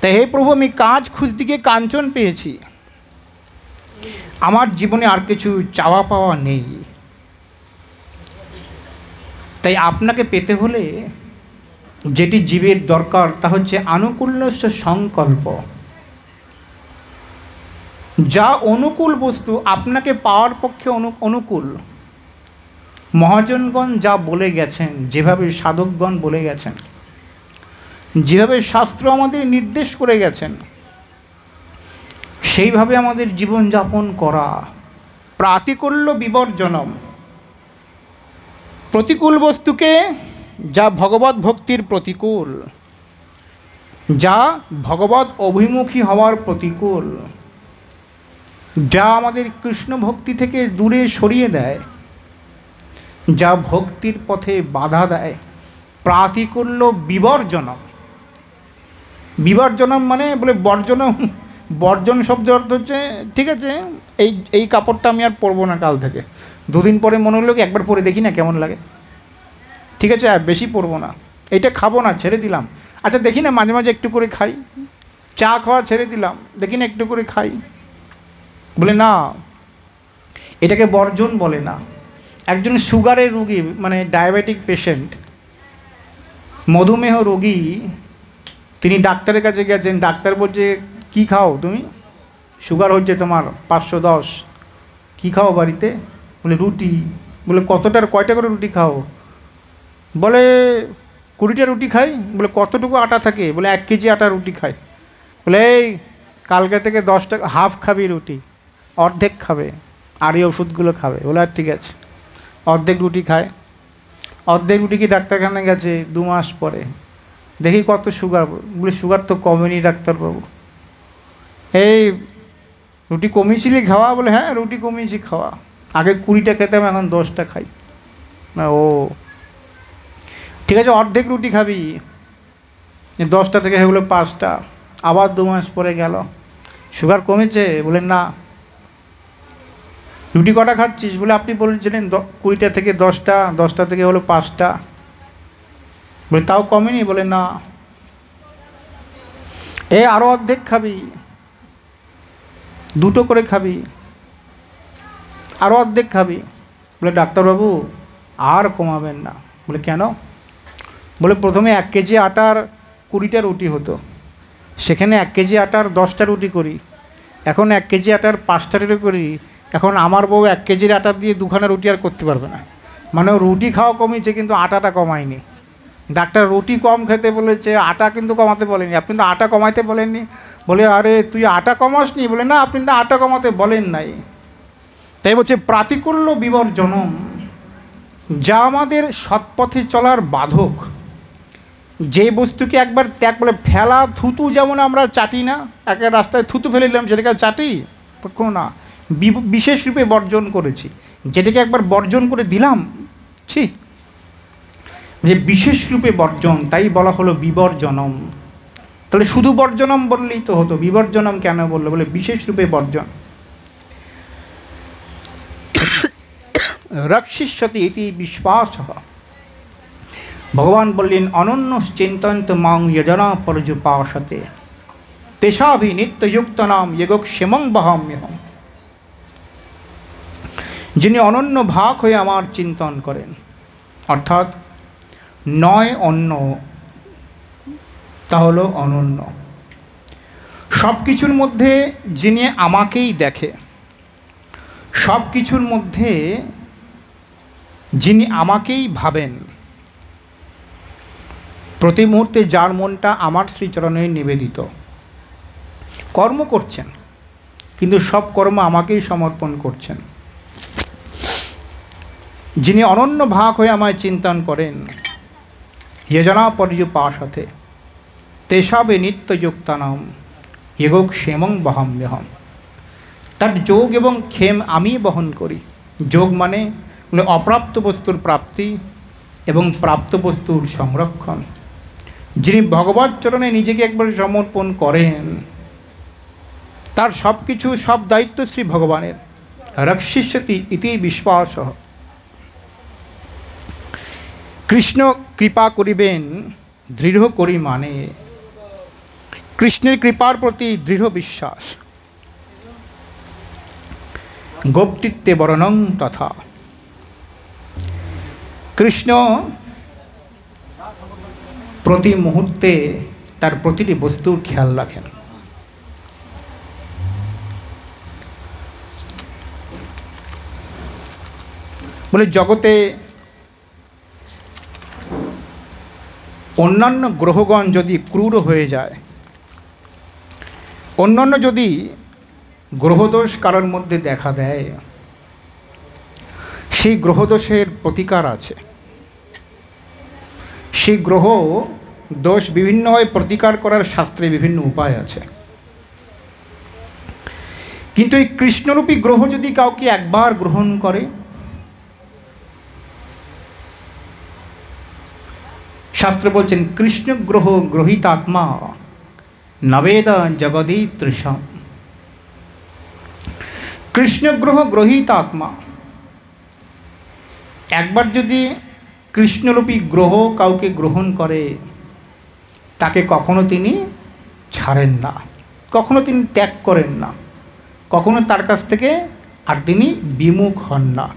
তাই হে প্রভু, আমি কাজ খুঁজতে গিয়ে কাঞ্চন পেয়েছি, আমার জীবনে আর কিছু চাওয়া পাওয়া নেই। তাই আপনাকে পেতে হলে যেটি জীবের দরকার তা হচ্ছে আনুকূল্যস্য সংকল্প। যা অনুকূল বস্তু আপনাকে পাওয়ার পক্ষে অনুকূল, মহাজনগণ যা বলে গেছেন, যেভাবে সাধকগণ বলে গেছেন, যেভাবে শাস্ত্র আমাদের নির্দেশ করে গেছেন, সেইভাবে আমাদের জীবনযাপন করা। প্রাতিকূল্য বিবর্জনম, প্রতিকূল বস্তুকে, যা ভগবত ভক্তির প্রতিকূল, যা ভগবত অভিমুখী হওয়ার প্রতিকূল, যা আমাদের কৃষ্ণ ভক্তি থেকে দূরে সরিয়ে দেয়, যা ভক্তির পথে বাধা দেয়, প্রাতিকূল্য বিবর্জনম। বিবর্জনম মানে বলে বর্জনম, বর্জন শব্দ অর্থ হচ্ছে ঠিক আছে এই কাপড়টা আমি আর পরবো না কাল থেকে, দুদিন পরে মনে হলো কি একবার পরে দেখি না কেমন লাগে, ঠিক আছে আর বেশি পরবো না, এটা খাবো না ছেড়ে দিলাম, আচ্ছা দেখি না মাঝে মাঝে একটু করে খাই, চা খাওয়া ছেড়ে দিলাম, দেখি না একটু করে খাই, বলে না, এটাকে বর্জন বলে না। একজন সুগারের রোগী মানে ডায়াবেটিক পেশেন্ট, মধুমেহ রোগী, তিনি ডাক্তারের কাছে গেছেন, ডাক্তার বলছে কি খাও তুমি, সুগার হচ্ছে তোমার 510, কি খাও বাড়িতে, বলে রুটি, বলে কতটার কয়টা করে রুটি খাও, বলে 20টা রুটি খাই, বলে কতটুকু আটা থাকে, বলে 1 কেজি আটা রুটি খাই, বলে এই কালকে থেকে 10 টাকা হাফ খাবি রুটি, অর্ধেক খাবে আর এই ওষুধগুলো খাবে, বলে আর ঠিক আছে, অর্ধেক রুটি খায়, অর্ধেক রুটি কি ডাক্তারখানায় গেছে 2 মাস পরে, দেখি কত সুগার, বলে সুগার তো কমেনি ডাক্তারবাবু, এই রুটি কমিয়েছিলি খাওয়া, বলে হ্যাঁ রুটি কমিয়েছি খাওয়া, আগে 20টা খেতাম এখন 10টা খাই, না ও ঠিক আছে অর্ধেক রুটি খাবি, 10টা থেকে হয়ে গেলো 5টা, আবার 2 মাস পরে গেল, সুগার কমেছে, বলে না, রুটি কটা খাচ্ছিস, বলে আপনি বলেছিলেন 20টা থেকে 10টা, 10টা থেকে হলো 5টা, বলে তাও কমেনি, বলে না, আরও অর্ধেক খাবি, 2টো করে খাবি, আরও অর্ধেক খাবি, বলে ডাক্তারবাবু আর কমাবেন না, বলে কেন, বলে প্রথমে 1 কেজি আটার 20টা রুটি হতো, সেখানে 1 কেজি আটার 10টা রুটি করি, এখন 1 কেজি আটার 5টা রুটি করি, এখন আমার বউ 1 কেজির আটা দিয়ে 2খানা রুটি আর করতে পারবে না, মানে রুটি খাওয়া কমিয়েছে কিন্তু আটাটা কমায়নি। ডাক্তার রুটি কম খেতে বলেছে, আটা কিন্তু কমাতে বলেনি, আপনি তো আটা কমাইতে বলেননি, বলে আরে তুই আটা কমাসনি, বলে না আপনি তো আটা কমাতে বলেন নাই। তাই বলছে প্রাতিকূল্য বিবর্জনম, যা আমাদের সৎপথে চলার বাধক, যে বস্তুকে একবার ত্যাগ বলে ফেলা, থুতু যেমন আমরা চাটি না, একটা রাস্তায় থুতু ফেলে দিলাম সেটাকে চাটি কখনো না, বিশেষ রূপে বর্জন করেছি, যেটাকে একবার বর্জন করে দিলাম ছি, যে বিশেষ রূপে বর্জন, তাই বলা হলো বিবর্জনম। তাহলে শুধু বর্জনম বললেই তো হতো, বিবর্জনম কেন বললো, বলে বিশেষ রূপে বর্জন। রক্ষিষ্যতি ইতি বিশ্বাস, ভগবান বললেন অনন্য চিন্তন্ত মাং যজনা পর্যুপাসতে তেষাভি নিত্যযুক্ত নাম যোগক্ষেমং বহাম্যহম। যিনি অনন্য ভাগ হয়ে আমার চিন্তন করেন, অর্থাৎ নয় অন্য, তা হলো অনন্য, সব কিছুর মধ্যে যিনি আমাকেই দেখে, সব কিছুর মধ্যে যিনি আমাকেই ভাবেন, প্রতি মুহূর্তে যার মনটা আমার শ্রীচরণে নিবেদিত, কর্ম করছেন কিন্তু সব কর্ম আমাকেই সমর্পণ করছেন, যিনি অনন্য ভাগ হয়ে আমায় চিন্তন করেন, যজনা পর্যুপাসতে তেষাবে নিত্যযুক্তানাম যোগক্ষেমং বহাম্যহম। তার যোগ এবং ক্ষেম আমি বহন করি। যোগ মানে অপ্রাপ্ত বস্তুর প্রাপ্তি এবং প্রাপ্ত বস্তুর সংরক্ষণ। যিনি ভগবৎ চরণে নিজেকে একবার সমর্পণ করেন, তার সব কিছু, সব দায়িত্ব শ্রী ভগবানের, রক্ষিষ্যতি ইতি বিশ্বাস। কৃষ্ণ কৃপা করিবেন দৃঢ় করি মানে, কৃষ্ণের কৃপার প্রতি দৃঢ় বিশ্বাস। গোপতিত্বে বরণং তথা, কৃষ্ণ প্রতি মুহূর্তে তার প্রতিটি বস্তুর খেয়াল রাখেন। বলে জগতে অন্যান্য গ্রহগণ যদি ক্রূর হয়ে যায়, অন্যান্য যদি গ্রহদোষ কারোর মধ্যে দেখা দেয়, সেই গ্রহদোষের প্রতিকার আছে। সেই গ্রহ দোষ বিভিন্নভাবে প্রতিকার করার শাস্ত্রে বিভিন্ন উপায় আছে। কিন্তু এই কৃষ্ণরূপী গ্রহ যদি কাউকে একবার গ্রহণ করে, শাস্ত্র বলছেন কৃষ্ণ গ্রহ গ্রহীতাত্মা নবেদ জগদী তৃষাম। কৃষ্ণ গ্রহ গ্রহীতাত্মা, একবার যদি কৃষ্ণরূপী গ্রহ কাউকে গ্রহণ করে, তাকে কখনো তিনি ছাড়েন না, কখনো তিনি ত্যাগ করেন না, কখনো তার কাছ থেকে আর তিনি বিমুখ হন না।